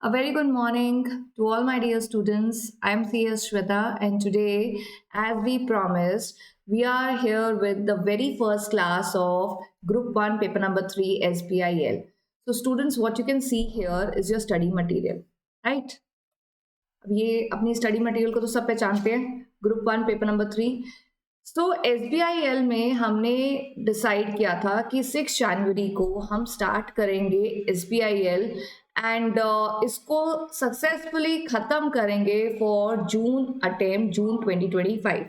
A very good morning to all my dear students. I'm CS Shweta, and today, as we promised, we are here with the very first class of Group 1, paper number 3, SBIL. So, students, what you can see here is your study material, right? अब ये अपनी study material को तो सब पहचानते हैं, group 1 paper number 3। सो SBIL में हमने डिसाइड किया था कि 6 जनवरी को हम स्टार्ट करेंगे SBIL एंड इसको सक्सेसफुली ख़त्म करेंगे फॉर जून अटेम्प्ट जून 2025।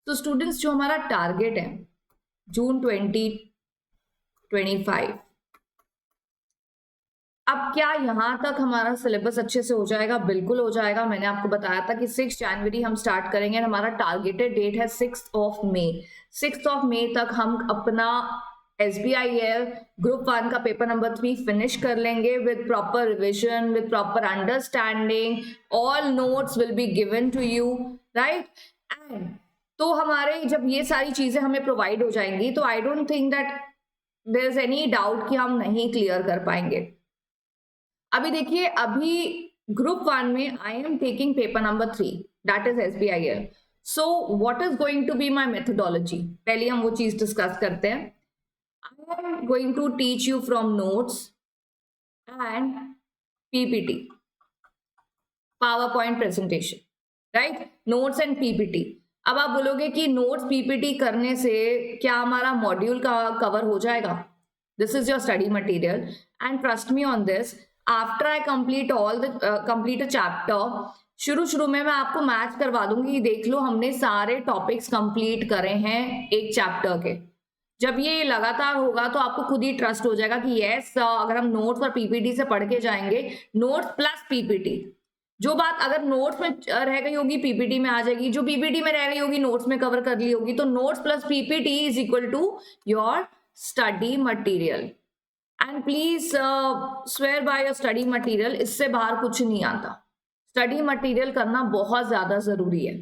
तो स्टूडेंट्स, जो हमारा टारगेट है जून 2025, अब क्या यहाँ तक हमारा सिलेबस अच्छे से हो जाएगा? बिल्कुल हो जाएगा। मैंने आपको बताया था कि 6 जनवरी हम स्टार्ट करेंगे। हमारा टारगेटेड डेट है 6 मई। 6 मई तक हम अपना SBIL ग्रुप 1 का पेपर नंबर 3 फिनिश कर लेंगे with proper revision, with proper understanding. All notes will be given to you, right? And तो हमारे जब ये सारी चीजें हमें प्रोवाइड हो जाएंगी तो I don't think that there is any doubt कि हम नहीं क्लियर कर पाएंगे। अभी देखिए, अभी ग्रुप 1 में I am taking paper number 3, that is SBIL। So what is going to be my methodology? पहले हम वो चीज डिस्कस करते हैं। I am going to teach you from notes and PPT, power point presentation, right? Notes and PPT। अब आप बोलोगे कि नोट्स PPT करने से क्या हमारा मॉड्यूल का कवर हो जाएगा? This is your study material and trust me on this. After I complete complete a chapter, शुरू में मैं आपको मैच करवा दूंगी। देख लो, हमने सारे टॉपिक्स कंप्लीट करे हैं एक चैप्टर के। जब ये लगातार होगा तो आपको खुद ही ट्रस्ट हो जाएगा कि यस, अगर हम नोट्स और PPT से पढ़ के जाएंगे, नोट्स प्लस PPT, जो बात अगर नोट्स में रह गई होगी PPT में आ जाएगी, जो PPT में रह गई होगी नोट्स में कवर कर ली होगी। तो notes plus PPT is equal to your study material. And please swear by your study material, इससे बाहर कुछ नहीं आता। स्टडी मटेरियल करना बहुत ज्यादा जरूरी है,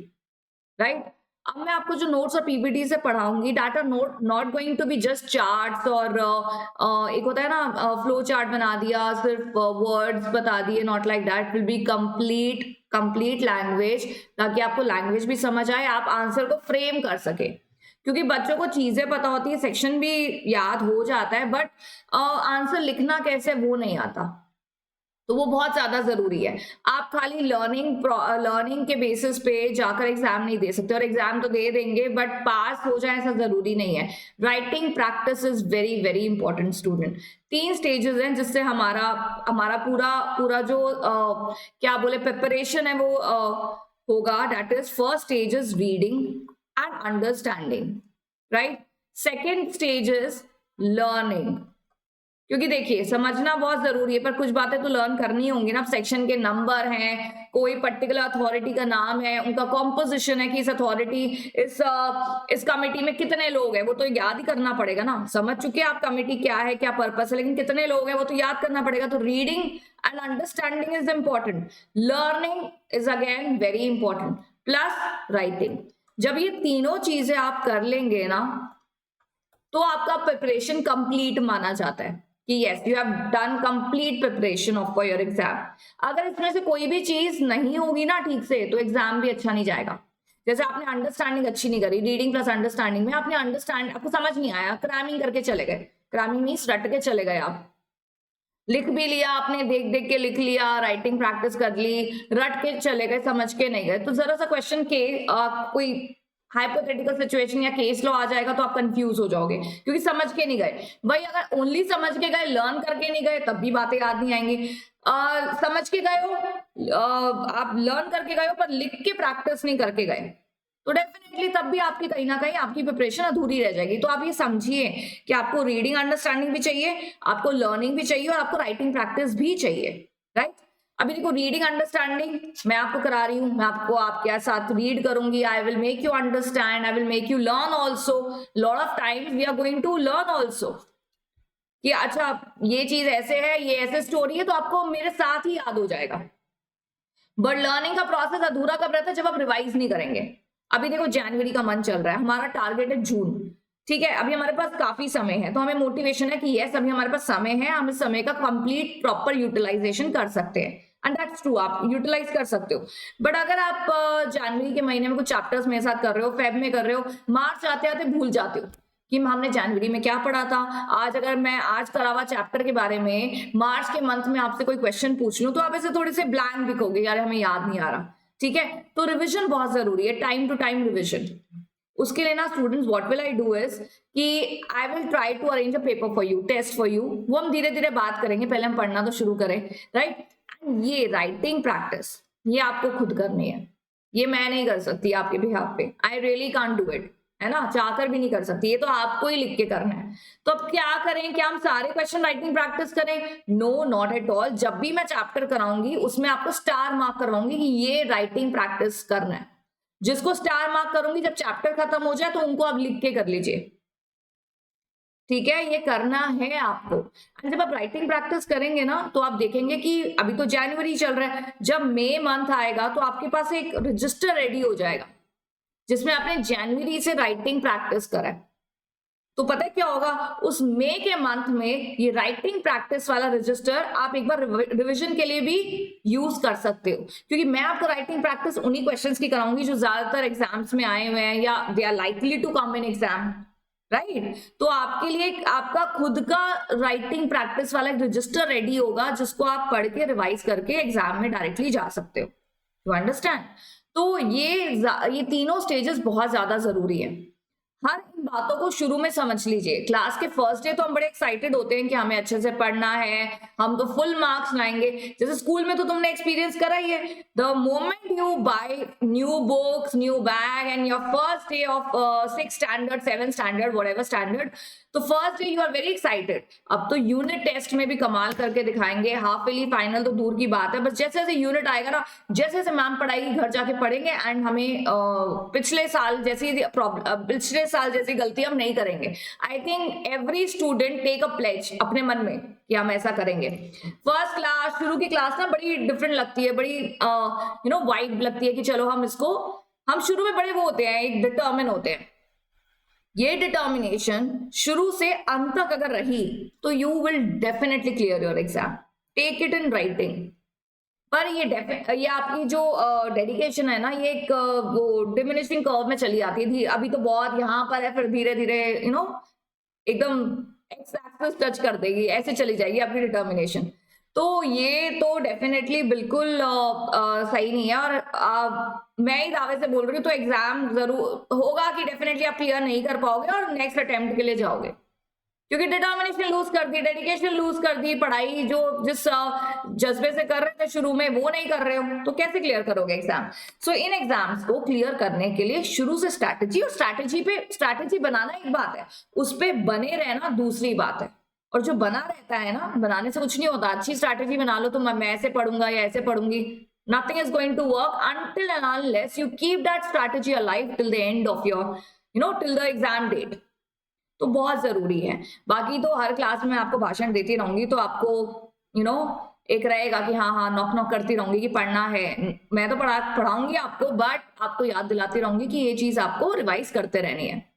राइट? अब मैं आपको जो नोट्स और PPT से पढ़ाऊंगी, that are not going to be just charts और एक होता है ना फ्लो चार्ट बना दिया, सिर्फ वर्ड्स बता दिए, not like that. Will be complete language, ताकि आपको लैंग्वेज भी समझ आए, आप आंसर को फ्रेम कर सके। क्योंकि बच्चों को चीजें पता होती है, सेक्शन भी याद हो जाता है, बट आंसर लिखना कैसे वो नहीं आता, तो वो बहुत ज्यादा जरूरी है। आप खाली लर्निंग के बेसिस पे जाकर एग्जाम नहीं दे सकते, और एग्जाम तो दे देंगे बट पास हो जाए ऐसा जरूरी नहीं है। Writing practice is very very important student. 3 stages हैं जिससे हमारा पूरा जो क्या बोले प्रिपरेशन है वो होगा। That is, first stage is reading and understanding, right? Second stage is learning, क्योंकि देखिए समझना बहुत जरूरी है, पर कुछ बातें तो लर्न करनी होंगी ना। सेक्शन के नंबर हैं, कोई पर्टिकुलर अथॉरिटी का नाम है, उनका कॉम्पोजिशन है कि इस अथॉरिटी इस कमेटी में कितने लोग हैं, वो तो याद ही करना पड़ेगा ना। समझ चुके हैं आप कमेटी क्या है, क्या पर्पस है, लेकिन कितने लोग हैं वो तो याद करना पड़ेगा। तो reading and understanding is important, learning is again very important, plus writing. जब ये तीनों चीजें आप कर लेंगे ना, तो आपका प्रिपरेशन कंप्लीट माना जाता है कि yes, you have done complete preparation of for your exam. अगर इसमें से कोई भी चीज नहीं होगी ना ठीक से, तो एग्जाम भी अच्छा नहीं जाएगा। जैसे आपने अंडरस्टैंडिंग अच्छी नहीं करी, रीडिंग प्लस अंडरस्टैंडिंग में आपको समझ नहीं आया, क्रैमिंग करके चले गए। क्रैमिंग मीन्स रट के चले गए, आप लिख भी लिया, आपने देख के लिख लिया, राइटिंग प्रैक्टिस कर ली, रट के चले गए, समझ के नहीं गए। तो जरा सा क्वेश्चन के कोई हाइपोथेटिकल सिचुएशन या केस लॉ आ जाएगा तो आप कंफ्यूज हो जाओगे, क्योंकि समझ के नहीं गए। भाई अगर ओनली समझ के गए, लर्न करके नहीं गए, तब भी बातें याद नहीं आएंगी। समझ के गए हो, आप लर्न करके गए हो, पर लिख के प्रैक्टिस नहीं करके गए, तो डेफिनेटली तब भी आपकी कहीं ना कहीं आपकी प्रिपरेशन अधूरी रह जाएगी। तो आप ये समझिए कि आपको रीडिंग अंडरस्टैंडिंग भी चाहिए, आपको लर्निंग भी चाहिए, और आपको राइटिंग प्रैक्टिस भी चाहिए, राइट? अभी देखो, रीडिंग अंडरस्टैंडिंग मैं आपको करा रही हूँ, मैं आपको आपके साथ रीड करूंगी। I will make you understand, I will make you learn also. Lot of times we are going to learn also कि अच्छा ये चीज ऐसे है, ये ऐसे स्टोरी है, तो आपको मेरे साथ ही याद हो जाएगा। बट लर्निंग का प्रोसेस अधूरा कब रहता है? जब आप रिवाइज नहीं करेंगे। अभी देखो, जनवरी का मंथ चल रहा है, हमारा टारगेट है जून, ठीक है? अभी हमारे पास काफी समय है, तो हमें मोटिवेशन है कि यस, अभी हमारे पास समय है, हम इस समय का कंप्लीट प्रॉपर यूटिलाइजेशन कर सकते हैं, एंड दैट्स ट्रू, आप यूटिलाइज कर सकते हो। बट अगर आप जनवरी के महीने में कुछ चैप्टर्स मेरे साथ कर रहे हो, फेब में कर रहे हो, मार्च आते आते भूल जाते हो कि हमने जनवरी में क्या पढ़ा था। आज अगर मैं आज करा हुआ चैप्टर के बारे में मार्च के मंथ में आपसे कोई क्वेश्चन पूछ लूं तो आप ऐसे थोड़े से ब्लैंक दिखोगे, यार हमें याद नहीं आ रहा। ठीक है, तो रिविजन बहुत जरूरी है, टाइम टू टाइम रिविजन। उसके लिए ना students what will I do is कि I will try to arrange a paper for you, test for you. वो हम धीरे धीरे बात करेंगे, पहले हम पढ़ना तो शुरू करें, राइट। ये राइटिंग प्रैक्टिस ये आपको खुद करनी है, ये मैं नहीं कर सकती आपके बिहाफ पे, I really can't do it, है ना, चाहकर भी नहीं कर सकती, ये तो आपको ही लिख के करना है। तो अब क्या करें, क्या हम सारे क्वेश्चन राइटिंग प्रैक्टिस करें? No, not at all. जब भी मैं चैप्टर कराऊंगी उसमें आपको स्टार मार्क करवाऊंगी कि ये राइटिंग प्रैक्टिस करना है। जिसको स्टार मार्क करूंगी जब चैप्टर खत्म हो जाए तो उनको आप लिख के कर लीजिए, ठीक है, ये करना है आपको। जब आप राइटिंग प्रैक्टिस करेंगे ना तो आप देखेंगे कि अभी तो जनवरी चल रहा है, जब मई मंथ आएगा तो आपके पास एक रजिस्टर रेडी हो जाएगा जिसमें आपने जनवरी से राइटिंग प्रैक्टिस करा है। तो पता है क्या होगा, उस मई के मंथ में ये राइटिंग प्रैक्टिस वाला रजिस्टर आप एक बार रिवीजन के लिए भी यूज कर सकते हो, क्योंकि मैं आपको राइटिंग प्रैक्टिस उन्हीं क्वेश्चंस की कराऊंगी जो ज्यादातर एग्जाम्स में आए हुए हैं या they are likely to come in exam, right. तो आपके लिए आपका खुद का राइटिंग प्रैक्टिस वाला एक रजिस्टर रेडी होगा जिसको आप पढ़ के रिवाइज करके एग्जाम में डायरेक्टली जा सकते हो। You understand? तो ये तीनों स्टेजेस बहुत ज्यादा जरूरी है। हर इन बातों को शुरू में समझ लीजिए। क्लास के फर्स्ट डे तो हम बड़े एक्साइटेड होते हैं कि हमें अच्छे से पढ़ना है, हम तो फुल मार्क्स लाएंगे। जैसे स्कूल में तो तुमने एक्सपीरियंस करा ही है, the moment you buy new books, new bag and your first day of 6th standard 7th standard whatever standard, तो first day you are very excited. अब तो यूनिट टेस्ट में भी कमाल करके दिखाएंगे, हाफ ईयरली फाइनल तो दूर की बात है, बस जैसे जैसे यूनिट आएगा ना, जैसे जैसे मैम पढ़ाएगी घर जाके पढ़ेंगे एंड हमें पिछले साल जैसी गलती हम नहीं करेंगे। I think every student take a pledge अपने मन में कि हम ऐसा करेंगे। फर्स्ट क्लास, शुरू की क्लास ना बड़ी डिफरेंट लगती है, बड़ी वाइब लगती है कि चलो हम शुरू में बड़े वो होते हैं, एक डिटर्मिन होते हैं। ये डिटर्मिनेशन शुरू से अंत तक अगर रही तो you will definitely clear your exam. Take it in writing. पर ये आपकी जो डेडिकेशन है ना, ये एक वो डिमिनिशिंग कर्व में चली आती है। अभी तो बहुत यहाँ पर है, फिर धीरे धीरे एकदम एक्स एक्सिस टच कर देगी, ऐसे चली जाएगी आपकी डिटर्मिनेशन। तो ये तो डेफिनेटली बिल्कुल सही नहीं है। और मैं ही दावे से बोल रही हूँ, तो एग्जाम जरूर होगा कि डेफिनेटली आप क्लियर नहीं कर पाओगे और नेक्स्ट अटेम्प्ट के लिए जाओगे, क्योंकि डिटर्मिनेशन लूज कर दी, डेडिकेशन लूज कर दी, पढ़ाई जो जिस जज्बे से कर रहे थे शुरू में वो नहीं कर रहे हो, तो कैसे क्लियर करोगे एग्जाम। सो इन एग्जाम्स को क्लियर करने के लिए शुरू से स्ट्रैटेजी, और स्ट्रैटेजी बनाना एक बात है, उस पर बने रहना दूसरी बात है। और जो बना रहता है ना, बनाने से कुछ नहीं होता। अच्छी स्ट्रैटेजी बना लो तो मैं ऐसे पढ़ूंगा या ऐसे पढ़ूंगी, nothing is going to work until and unless you keep that strategy alive till the end of your till the exam date। तो बहुत जरूरी है। बाकी तो हर क्लास में आपको भाषण देती रहूंगी, तो आपको एक रहेगा कि हाँ नॉक नॉक करती रहूंगी कि पढ़ना है। मैं तो पढ़ाऊंगी आपको, बट आपको याद दिलाती रहूंगी कि ये चीज आपको रिवाइज करते रहनी है।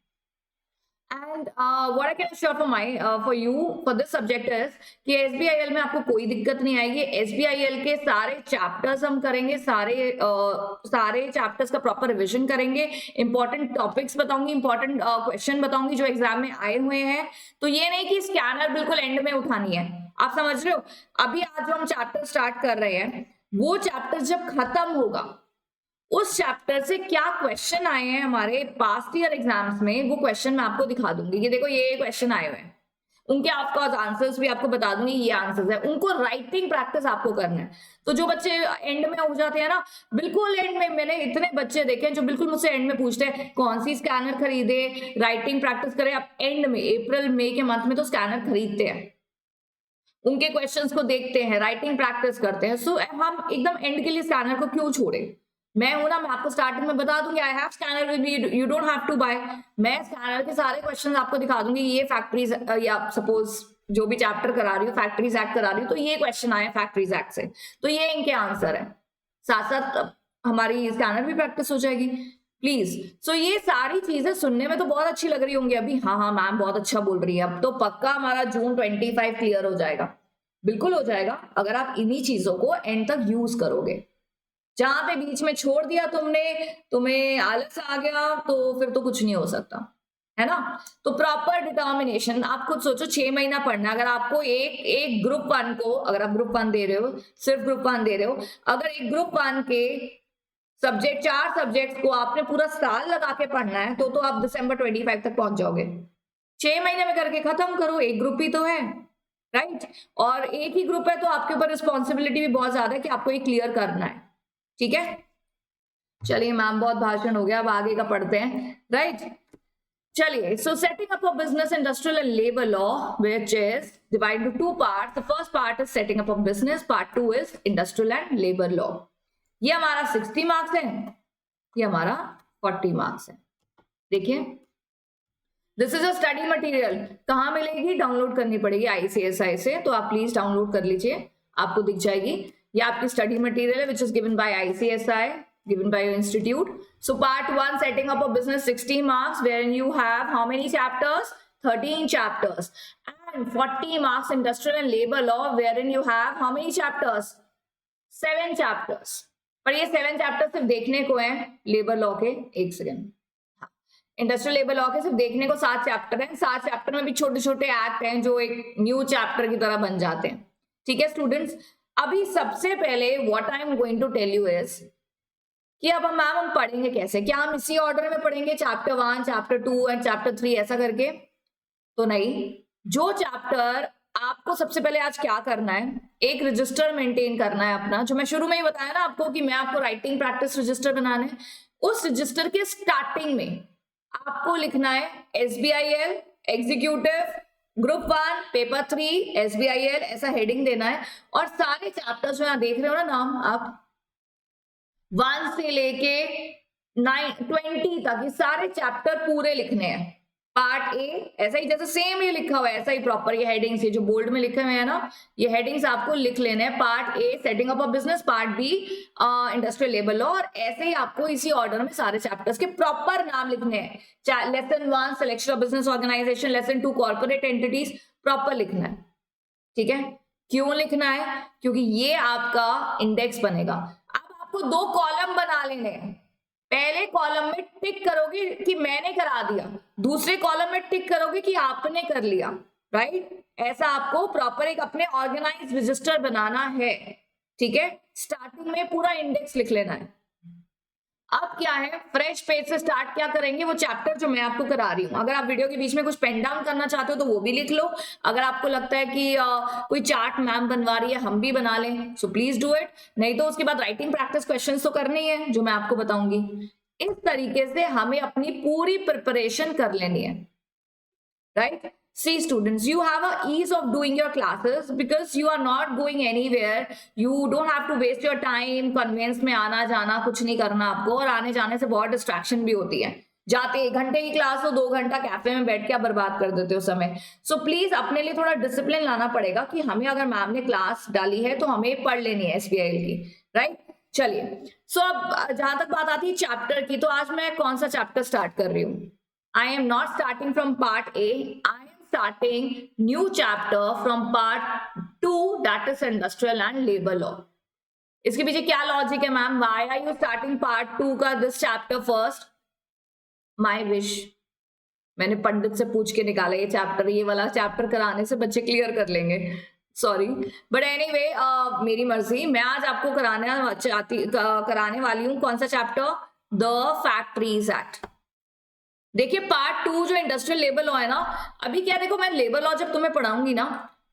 And what I can assure for you for this subject is कि SBIL में आपको कोई दिक्कत नहीं आएगी। SBIL के सारे चैप्टर्स हम करेंगे, सारे चैप्टर्स का प्रॉपर रिविजन करेंगे, इंपॉर्टेंट टॉपिक्स बताऊंगी, इंपॉर्टेंट क्वेश्चन बताऊंगी जो एग्जाम में आए हुए हैं। तो ये नहीं कि स्कैनर बिल्कुल एंड में उठानी है, आप समझ रहे हो। अभी आज जो हम चैप्टर स्टार्ट कर रहे हैं, वो चैप्टर जब खत्म होगा, उस चैप्टर से क्या क्वेश्चन आए हैं हमारे पास्ट ईयर एग्जाम्स में, वो क्वेश्चन मैं आपको दिखा दूंगी कि देखो ये क्वेश्चन आए हुए हैं, उनके आपको आंसर्स भी आपको बता दूंगी, ये आंसर्स है। उनको राइटिंग प्रैक्टिस आपको करना है। तो जो बच्चे एंड में हो जाते हैं ना, बिल्कुल एंड में, मैंने इतने बच्चे देखे हैं जो बिल्कुल मुझसे एंड में पूछते हैं कौन सी स्कैनर खरीदे, राइटिंग प्रैक्टिस करें। अब एंड में अप्रैल मई के मंथ में तो स्कैनर खरीदते हैं, उनके क्वेश्चंस को देखते हैं, राइटिंग प्रैक्टिस करते हैं। सो हम एकदम एंड के लिए स्कैनर को क्यों छोड़े। मैं हूं ना, मैं आपको स्टार्टिंग में बता दूंगी, I have scanner with me, you don't have to buy. मैं स्कैनर के सारे क्वेश्चंस आपको दिखा दूंगी। ये फैक्ट्रीज या सपोज जो भी चैप्टर करा रही हूँ, फैक्ट्रीज एक्ट करा रही हूँ, तो ये क्वेश्चन आए फैक्ट्रीज एक्ट से, तो ये इनके आंसर है। साथ साथ हमारी स्कैनर भी प्रैक्टिस हो जाएगी, प्लीज। सो ये सारी चीजें सुनने में तो बहुत अच्छी लग रही होंगी अभी, हाँ मैम बहुत अच्छा बोल रही है। अब तो पक्का हमारा जून 25 क्लियर हो जाएगा। बिल्कुल हो जाएगा अगर आप इन्हीं चीजों को एंड तक यूज करोगे। जहां पे बीच में छोड़ दिया तुमने, तुम्हें आलस आ गया, तो फिर तो कुछ नहीं हो सकता, है ना। तो प्रॉपर डिटर्मिनेशन, आप खुद सोचो 6 महीना पढ़ना है। अगर आपको एक एक ग्रुप वन को, अगर आप ग्रुप वन दे रहे हो, सिर्फ ग्रुप वन दे रहे हो, अगर एक ग्रुप वन के सब्जेक्ट 4 सब्जेक्ट को आपने पूरा साल लगा के पढ़ना है, तो आप दिसंबर 25 तक पहुंच जाओगे। 6 महीने में करके खत्म करो, एक ग्रुप ही तो है, राइट। और एक ही ग्रुप है तो आपके ऊपर रिस्पॉन्सिबिलिटी भी बहुत ज्यादा है कि आपको ये क्लियर करना है, ठीक है। चलिए मैम, बहुत भाषण हो गया, अब आगे का पढ़ते हैं, राइट। चलिए, so setting up a business, industrial and labour law, which is divided into 2 parts. The first part is setting up a business, part 2 is industrial and labour law. ये हमारा 60 मार्क्स है, ये हमारा 40 मार्क्स है। देखिए, this is a study material, कहाँ मिलेगी, download करनी पड़ेगी ICSI से, तो आप प्लीज डाउनलोड कर लीजिए, आपको दिख जाएगी। ये आपकी स्टडी मटेरियल है, which is given by ICSI, given by your institute. So part 1, setting up a business, 60 marks, wherein you have how many chapters? 13 chapters. And 40 marks industrial and labor law, wherein you have how many chapters? 7 chapters. पर ये 7 chapters सिर्फ देखने को हैं labour law के, एक second, industrial labour law के सिर्फ देखने को 7 चैप्टर हैं। 7 चैप्टर में भी छोटे छोटे एक्ट हैं जो एक न्यू चैप्टर की तरह बन जाते हैं, ठीक है स्टूडेंट्स। अभी सबसे पहले what I am going to tell you is कि अब हम पढ़ेंगे कैसे। क्या हम इसी ऑर्डर में पढ़ेंगे, चैप्टर 1, चैप्टर 2 एंड चैप्टर 3 ऐसा करके? तो नहीं। जो चैप्टर आपको सबसे पहले आज क्या करना है, एक रजिस्टर मेंटेन करना है अपना, जो मैं शुरू में ही बताया ना आपको कि मैं आपको राइटिंग प्रैक्टिस रजिस्टर बनाना है। उस रजिस्टर के स्टार्टिंग में आपको लिखना है SBIL executive group 1 paper 3 SBIL, ऐसा हेडिंग देना है। और सारे चैप्टर्स जो यहाँ देख रहे हो ना नाम, आप 1 से लेके 20 तक ये सारे चैप्टर पूरे लिखने हैं। पार्ट ए ऐसा ही, जैसे सेम ये लिखा हुआ है ऐसा ही प्रॉपर, ये हेडिंग्स, ये जो बोल्ड में लिखे हुए हैं ना, ये हेडिंग्स आपको लिख लेने हैं। Part A setting up a business, part B industrial labour law, और ऐसे ही आपको इसी ऑर्डर में सारे चैप्टर्स के प्रॉपर नाम लिखने हैं। Lesson 1 selection of business organisation, lesson 2 corporate entities, proper लिखना है, ठीक है। क्यों लिखना है? क्योंकि ये आपका इंडेक्स बनेगा। अब आपको 2 कॉलम बना लेने हैं। पहले कॉलम में टिक करोगे कि मैंने करा दिया, दूसरे कॉलम में टिक करोगे कि आपने कर लिया, राइट। ऐसा आपको प्रॉपर एक अपने ऑर्गेनाइज रजिस्टर बनाना है, ठीक है। स्टार्टिंग में पूरा इंडेक्स लिख लेना है। अब क्या है, फ्रेश पेज से स्टार्ट क्या करेंगे, वो चैप्टर जो मैं आपको करा रही हूँ। अगर आप वीडियो के बीच में कुछ पेन डाउन करना चाहते हो तो वो भी लिख लो। अगर आपको लगता है कि कोई चार्ट मैम बनवा रही है, हम भी बना लें, सो प्लीज डू इट। नहीं तो उसके बाद राइटिंग प्रैक्टिस क्वेश्चंस तो करनी है जो मैं आपको बताऊंगी। इस तरीके से हमें अपनी पूरी प्रिपरेशन कर लेनी है, right? See students, you have a ease of doing your classes because you are not going anywhere. You don't have to waste your time conveyance में आना जाना, कुछ नहीं करना आपको। और आने जाने से बहुत डिस्ट्रैक्शन भी होती है। जाते 1 घंटे की क्लास हो, 2 घंटा कैफे में बैठ के आप बर्बाद कर देते हो समय। सो प्लीज अपने लिए थोड़ा डिसिप्लिन लाना पड़ेगा कि हमें अगर मैम ने क्लास डाली है तो हमें पढ़ लेनी है SBIL की, राइट। चलिए, सो अब जहां तक बात आती है चैप्टर की, तो आज मैं कौन सा चैप्टर स्टार्ट कर रही हूँ? I am not starting from part A, I starting new chapter from part 2, that is industrial and labor law. इसके पीछे क्या लॉजिक है ma'am? Why are you starting part 2 का this chapter first? My wish, मैंने पंडित से पूछ के निकाला ये चैप्टर। ये वाला चैप्टर कराने से बच्चे क्लियर कर लेंगे, सॉरी, बट एनीवे मेरी मर्जी। मैं आज आपको कराने वाली हूँ कौन सा चैप्टर? The factories act. देखिए, पार्ट 2 जो इंडस्ट्रियल लेबर लॉ है ना, अभी क्या देखो, मैं लेबर लॉ जब तुम्हें पढ़ाऊंगी ना,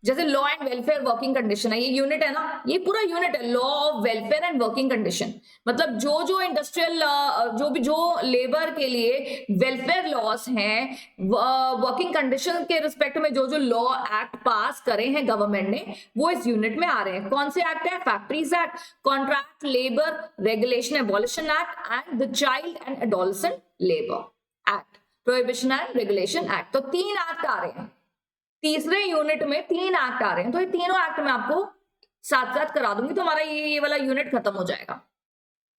जैसे law and welfare working condition है, ये यूनिट है ना, ये पूरा यूनिट है law of welfare and working condition. मतलब जो इंडस्ट्रियल जो लेबर के लिए वेलफेयर लॉस हैं, वर्किंग कंडीशन के रिस्पेक्ट में जो लॉ एक्ट पास करे हैं गवर्नमेंट ने, वो इस यूनिट में आ रहे हैं। कौन से एक्ट है? Factories act, contract labour regulation abolition act and the child and adolescent labour act, prohibition and regulation act. तो 3 एक्ट आ रहे हैं, तीसरे यूनिट में 3 एक्ट आ रहे हैं। तो ये तीनों एक्ट मैं आपको साथ साथ करा दूंगी, तो हमारा ये वाला यूनिट खत्म हो जाएगा।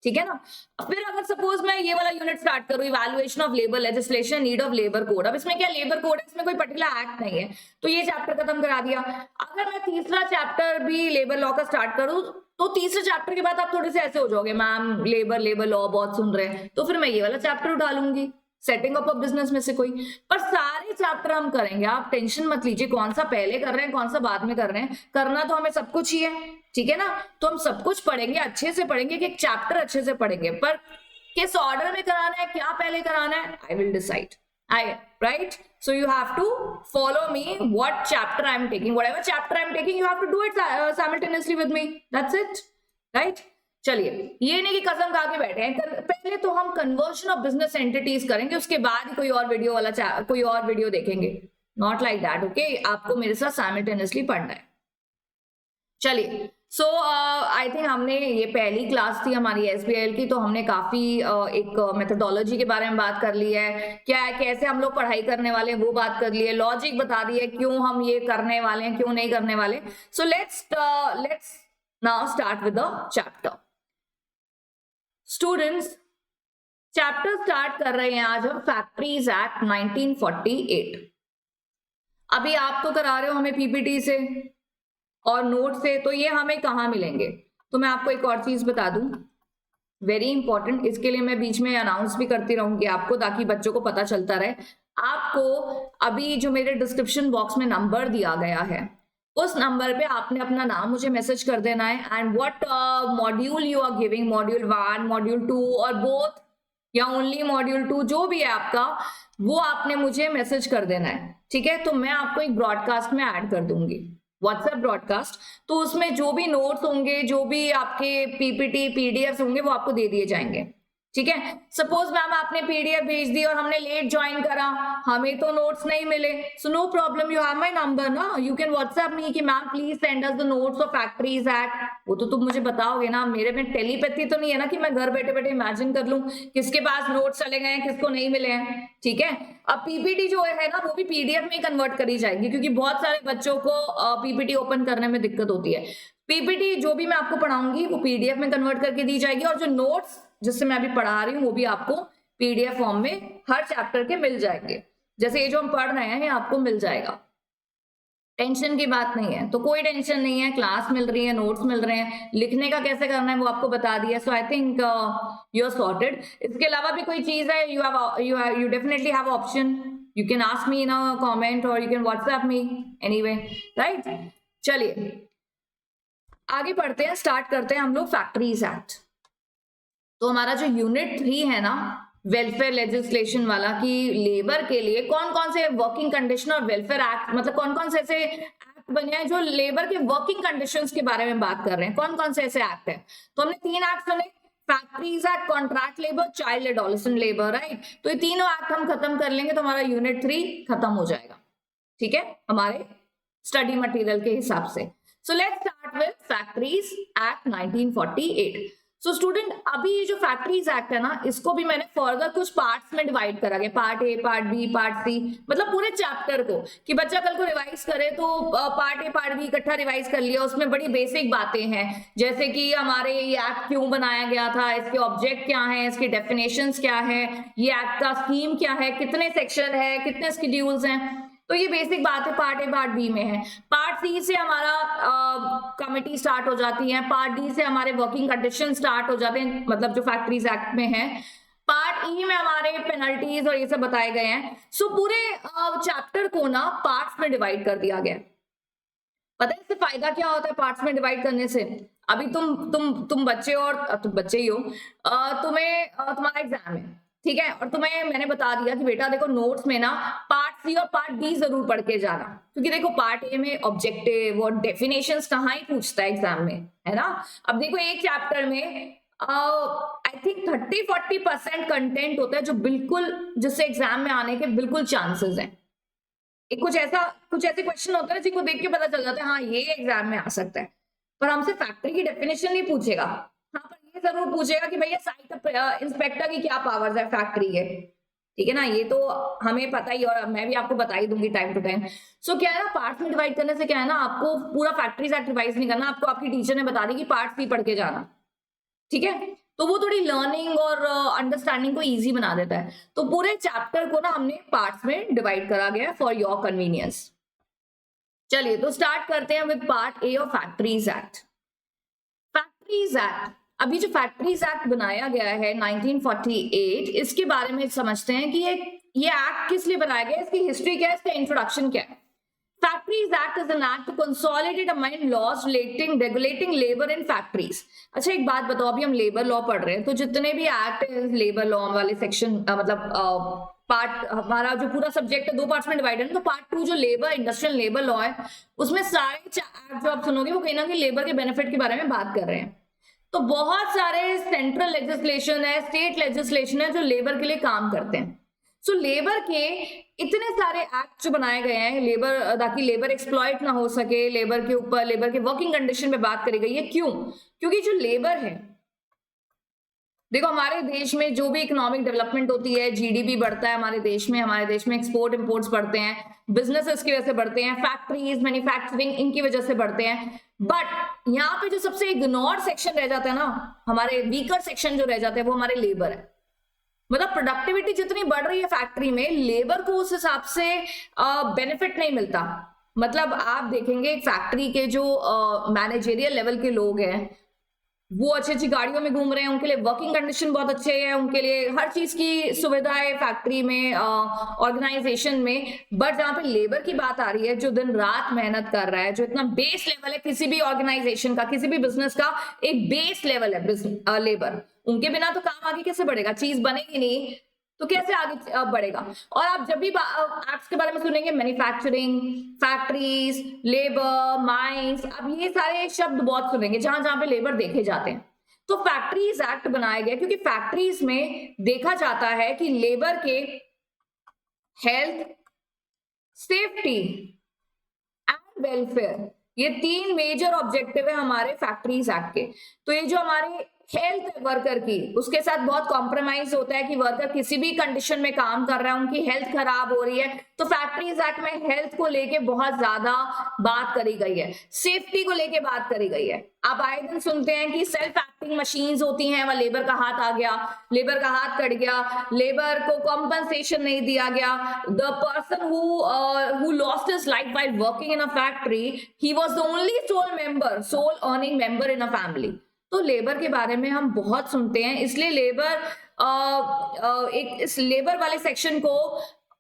ठीक है ना। फिर अगर सपोज मैं ये वाला यूनिट स्टार्ट करूं, evaluation of labour legislation, need of labour code. अब इसमें क्या लेबर कोड है, इसमें कोई पर्टिकुलर एक्ट नहीं है, तो ये चैप्टर खत्म करा दिया। अगर मैं तीसरा चैप्टर भी लेबर लॉ का स्टार्ट करूं, तो तीसरे चैप्टर के बाद आप थोड़े से ऐसे हो जाओगे, मैम लेबर लॉ बहुत सुन रहे हैं, तो फिर मैं ये वाला चैप्टर उठा लूंगी, सेटिंग अप ऑफ बिजनेस में से कोई। पर सारे चैप्टर हम करेंगे, आप टेंशन मत लीजिए कौन सा पहले कर रहे हैं कौन सा बाद में कर रहे हैं, करना तो हमें सब कुछ ही है, ठीक है ना। तो हम सब कुछ पढ़ेंगे, अच्छे से पढ़ेंगे, कि एक चैप्टर अच्छे से पढ़ेंगे, पर किस ऑर्डर में कराना है, क्या पहले कराना है, I will decide, right? So you have to follow me, what chapter I am taking, whatever chapter I am taking, you have to do it simultaneously with me, that's it, right? चलिए, ये नहीं कि कसम खा के बैठे हैं, पहले तो हम कन्वर्शन ऑफ बिजनेस एंटिटीज करेंगे, उसके बाद ही कोई और वीडियो वाला कोई और वीडियो देखेंगे, नॉट लाइक दैट, ओके। आपको मेरे साथ साइमल्टेनियसली पढ़ना है। चलिए, सो आई थिंक हमने, ये पहली क्लास थी हमारी एसबीआईएल की, तो हमने काफी एक मेथोडोलॉजी के बारे में बात कर ली है, क्या है कैसे हम लोग पढ़ाई करने वाले हैं वो बात कर ली है, लॉजिक बता दी है क्यों हम ये करने वाले हैं क्यों नहीं करने वाले। So let's now start with the chapter. Students, chapter start कर रहे हैं आज हम फैक्ट्रीज एक्ट 1948। अभी आप तो करा रहे हो हमें पीपीटी से और नोट से, तो ये हमें कहाँ मिलेंगे। तो मैं आपको एक और चीज बता दूं, वेरी इंपॉर्टेंट, इसके लिए मैं बीच में अनाउंस भी करती रहूंगी आपको, ताकि बच्चों को पता चलता रहे। आपको अभी जो मेरे डिस्क्रिप्शन बॉक्स में नंबर दिया गया है, उस नंबर पे आपने अपना नाम मुझे मैसेज कर देना है, and what module you are giving, module 1, module 2 और बोथ या ओनली मॉड्यूल 2, जो भी है आपका, वो आपने मुझे मैसेज कर देना है, ठीक है। तो मैं आपको एक ब्रॉडकास्ट में ऐड कर दूंगी, व्हाट्सएप ब्रॉडकास्ट, तो उसमें जो भी नोट्स होंगे, जो भी आपके पीपीटी पीडीएफ होंगे, वो आपको दे दिए जाएंगे, ठीक है। सपोज मैम आपने पीडीएफ भेज दी और हमने लेट ज्वाइन करा, हमें तो नोट्स नहीं मिले, so no problem, you have my number ना, यू कैन व्हाट्सएप मी कि ma'am please send us the notes of factories act. वो तो तुम मुझे बताओगे ना, मेरे में टेलीपैथी तो नहीं है ना कि मैं घर बैठे बैठे इमेजिन कर लूं किसके पास नोट्स चले गए हैं किसको नहीं मिले हैं, ठीक है। अब पीपीटी जो है ना, वो भी पीडीएफ में कन्वर्ट करी जाएगी, क्योंकि बहुत सारे बच्चों को पीपीटी ओपन करने में दिक्कत होती है। पीपीटी जो भी मैं आपको पढ़ाऊंगी वो पीडीएफ में कन्वर्ट करके दी जाएगी, और जो नोट्स जिससे मैं अभी पढ़ा रही हूँ वो भी आपको पीडीएफ फॉर्म में हर चैप्टर के मिल जाएंगे। जैसे ये जो हम पढ़ रहे हैं ये आपको मिल जाएगा, टेंशन की बात नहीं है। तो कोई टेंशन नहीं है, क्लास मिल रही है, नोट्स मिल रहे हैं, लिखने का कैसे करना है वो आपको बता दिया। So I think you are sorted. इसके अलावा भी कोई चीज है, you definitely have option, you can ask me in a comment और you can WhatsApp me anyway, right. चलिए आगे बढ़ते हैं, स्टार्ट करते हैं हम लोग फैक्ट्रीज एक्ट। तो हमारा जो यूनिट 3 है ना, वेलफेयर लेजिस्लेशन वाला, कि लेबर के लिए कौन कौन से वर्किंग कंडीशन और वेलफेयर एक्ट, मतलब कौन कौन से ऐसे एक्ट बने हैं जो लेबर के वर्किंग कंडीशंस के बारे में बात कर रहे हैं, कौन कौन से ऐसे एक्ट है। तो हमने 3 एक्ट सुने, factories act, contract labour, child adolescent labour, right. तो ये तीनों एक्ट हम खत्म कर लेंगे तो हमारा यूनिट 3 खत्म हो जाएगा, ठीक है, हमारे स्टडी मटेरियल के हिसाब से। So let's start with factories act 1948। So student, अभी ये जो फैक्ट्रीज एक्ट है ना, इसको भी मैंने फर्दर कुछ पार्ट्स में डिवाइड करा गया, part A, part B, part C, मतलब पूरे चैप्टर को, कि बच्चा कल को रिवाइज करे तो पार्ट ए पार्ट बी इकट्ठा रिवाइज कर लिया। उसमें बड़ी बेसिक बातें हैं, जैसे कि हमारे ये एक्ट क्यों बनाया गया था, इसके ऑब्जेक्ट क्या है, इसके डेफिनेशंस क्या है, ये एक्ट का स्कीम क्या है, कितने सेक्शन है, कितने शेड्यूल्स हैं, तो ये बेसिक बात है, पार्ट ए पार्ट बी में है। पार्ट सी से हमारा कमिटी स्टार्ट हो जाती है, पार्ट डी से हमारे वर्किंग कंडीशन स्टार्ट हो जाते हैं, मतलब जो फैक्ट्रीज एक्ट में है। पार्ट ई में हमारे पेनल्टीज और ये सब बताए गए हैं। सो पूरे चैप्टर को ना पार्ट्स में डिवाइड कर दिया गया। पता है इससे फायदा क्या होता है पार्ट्स में डिवाइड करने से? अभी तुम बच्चे, और तुम बच्चे ही हो, तुम्हारा एग्जाम है, ठीक है, और तुम्हें मैंने बता दिया कि बेटा देखो नोट्स में ना पार्ट सी और पार्ट डी जरूर पढ़ के जाना, क्योंकि देखो पार्ट ए में ऑब्जेक्टिव और डेफिनेशंस कहाँ ही पूछता है एग्जाम में, है ना। अब देखो एक चैप्टर में आई थिंक 30-40% कंटेंट होता है जो बिल्कुल, जिससे एग्जाम में आने के बिल्कुल चांसेस हैं। कुछ ऐसे क्वेश्चन होते हैं जिनको देख के पता चल जाता है हाँ ये एग्जाम में आ सकता है, पर हमसे फैक्ट्री की डेफिनेशन नहीं पूछेगा। हाँ, पर ये जरूर पूछेगा कि भैया साइट इंस्पेक्टर की क्या पावर्स है फैक्ट्री के, ठीक है ना, ये तो हमें पता ही, और मैं भी आपको बता ही दूंगी टाइम टू टाइम। सो क्या है ना, पार्ट्स में डिवाइड करने से क्या है ना, आपको पूरा फैक्ट्रीज एक्ट रिवाइज नहीं करना, आपको आपकी टीचर ने बता दी कि पार्ट सी पढ़ के जाना, ठीक है। तो वो थोड़ी लर्निंग और अंडरस्टैंडिंग को इजी बना देता है। तो पूरे चैप्टर को ना हमने पार्ट्स में डिवाइड करा गया है फॉर योर कन्वीनियंस। चलिए तो स्टार्ट करते हैं with part A of factories act. Factories act, अभी जो फैक्ट्रीज एक्ट बनाया गया है 1948, इसके बारे में समझते हैं कि ये एक्ट किस लिए बनाया गया, इसकी हिस्ट्री क्या है, इसका इंट्रोडक्शन क्या है। Factories Act is an act to consolidate among laws regulating labor in factories। अच्छा एक बात बताओ, अभी हम लेबर लॉ पढ़ रहे हैं, तो जितने भी एक्ट है लेबर लॉ वाले सेक्शन, मतलब पार्ट, हमारा जो पूरा सब्जेक्ट है 2 पार्ट्स में डिवाइडेड है। तो पार्ट 2 जो लेबर इंडस्ट्रियल लेबर लॉ है, उसमें सारे एक्ट जो आप सुनोगे वो कहीं ना कहीं लेबर के बेनिफिट के बारे में बात कर रहे हैं। तो बहुत सारे सेंट्रल लेजिस्लेशन है, स्टेट लेजिस्लेशन है जो लेबर के लिए काम करते हैं। सो लेबर के इतने सारे एक्ट जो बनाए गए हैं लेबर, ताकि लेबर एक्सप्लॉइट ना हो सके, लेबर के ऊपर, लेबर के वर्किंग कंडीशन पे बात करी गई है। क्यों? क्योंकि जो लेबर है, देखो हमारे देश में जो भी इकोनॉमिक डेवलपमेंट होती है, जीडीपी बढ़ता है हमारे देश में एक्सपोर्ट इंपोर्ट्स बढ़ते हैं, बिजनेसेस की वजह से बढ़ते हैं, फैक्ट्रीज, मैन्युफैक्चरिंग, इनकी वजह से बढ़ते हैं। बट यहाँ पे जो सबसे इग्नोर्ड सेक्शन रह जाता है ना, हमारे वीकर सेक्शन जो रह जाते हैं, वो हमारे लेबर है। मतलब प्रोडक्टिविटी जितनी बढ़ रही है फैक्ट्री में, लेबर को उस हिसाब से बेनिफिट नहीं मिलता। मतलब आप देखेंगे फैक्ट्री के जो मैनेजरियल लेवल के लोग हैं, वो अच्छी अच्छी गाड़ियों में घूम रहे हैं, उनके लिए वर्किंग कंडीशन बहुत अच्छे है, उनके लिए हर चीज की सुविधा है फैक्ट्री में, ऑर्गेनाइजेशन में। बट जहां पे लेबर की बात आ रही है, जो दिन रात मेहनत कर रहा है, जो इतना बेस लेवल है किसी भी ऑर्गेनाइजेशन का, किसी भी बिजनेस का एक बेस लेवल है लेबर, उनके बिना तो काम आगे कैसे बढ़ेगा, चीज बनेगी नहीं तो कैसे आगे बढ़ेगा। और आप जब भी एक्ट्स के बारे में सुनेंगे, मैन्युफैक्चरिंग, फैक्ट्रीज, लेबर, माइंस, अब ये सारे शब्द बहुत सुनेंगे जहां जहां पे लेबर देखे जाते हैं। तो फैक्ट्रीज एक्ट बनाया गया क्योंकि फैक्ट्रीज में देखा जाता है कि लेबर के हेल्थ, सेफ्टी एंड वेलफेयर, ये 3 मेजर ऑब्जेक्टिव है हमारे फैक्ट्रीज एक्ट के। तो ये जो हमारे हेल्थ वर्कर की, उसके साथ बहुत कॉम्प्रोमाइज होता है कि वर्कर किसी भी कंडीशन में काम कर रहा है, उनकी हेल्थ खराब हो रही है, तो फैक्ट्रीज एक्ट में हेल्थ को लेके बहुत ज्यादा बात करी गई है, सेफ्टी को लेके बात करी गई है। आप आए दिन सुनते हैं कि सेल्फ एक्टिंग मशीन्स होती हैं, वह लेबर का हाथ आ गया, लेबर का हाथ कट गया, लेबर को कॉम्पनसेशन नहीं दिया गया, the person who lost his life while working in a factory, he was the only sole earning member in a family। तो लेबर के बारे में हम बहुत सुनते हैं, इसलिए इस लेबर वाले सेक्शन को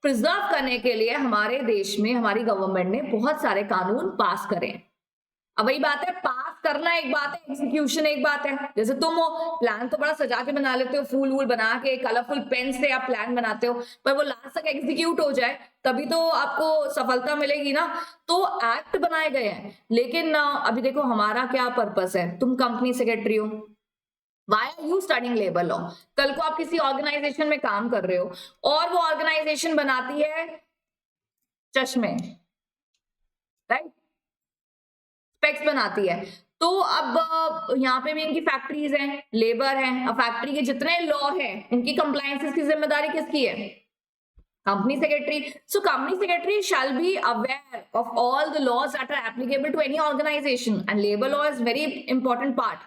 प्रिजर्व करने के लिए हमारे देश में हमारी गवर्नमेंट ने बहुत सारे कानून पास करे। अब वही बात है, पास करना एक बात है, एग्जीक्यूशन एक बात है। जैसे तुम प्लान तो बड़ा सजा के बना लेते हो, फूल वूल बना के, कलरफुल पेन से आप प्लान बनाते हो, पर वो लास्ट तक एग्जीक्यूट हो जाए तभी तो आपको सफलता मिलेगी ना। तो एक्ट बनाए गए हैं, लेकिन अभी देखो हमारा क्या पर्पस है। तुम कंपनी सेक्रेटरी हो, Why are you studying labor law? कल को आप किसी ऑर्गेनाइजेशन में काम कर रहे हो और वो ऑर्गेनाइजेशन बनाती है चश्मे, राइट, स्पेक्स बनाती है, तो अब यहाँ पे भी इनकी फैक्ट्रीज हैं, लेबर हैं। अब फैक्ट्री के जितने लॉ हैं, उनकी कंप्लायंसेस की जिम्मेदारी किसकी है? Company secretary. So company secretary shall be aware of all the laws that are applicable to any organization, and labor law is very important part,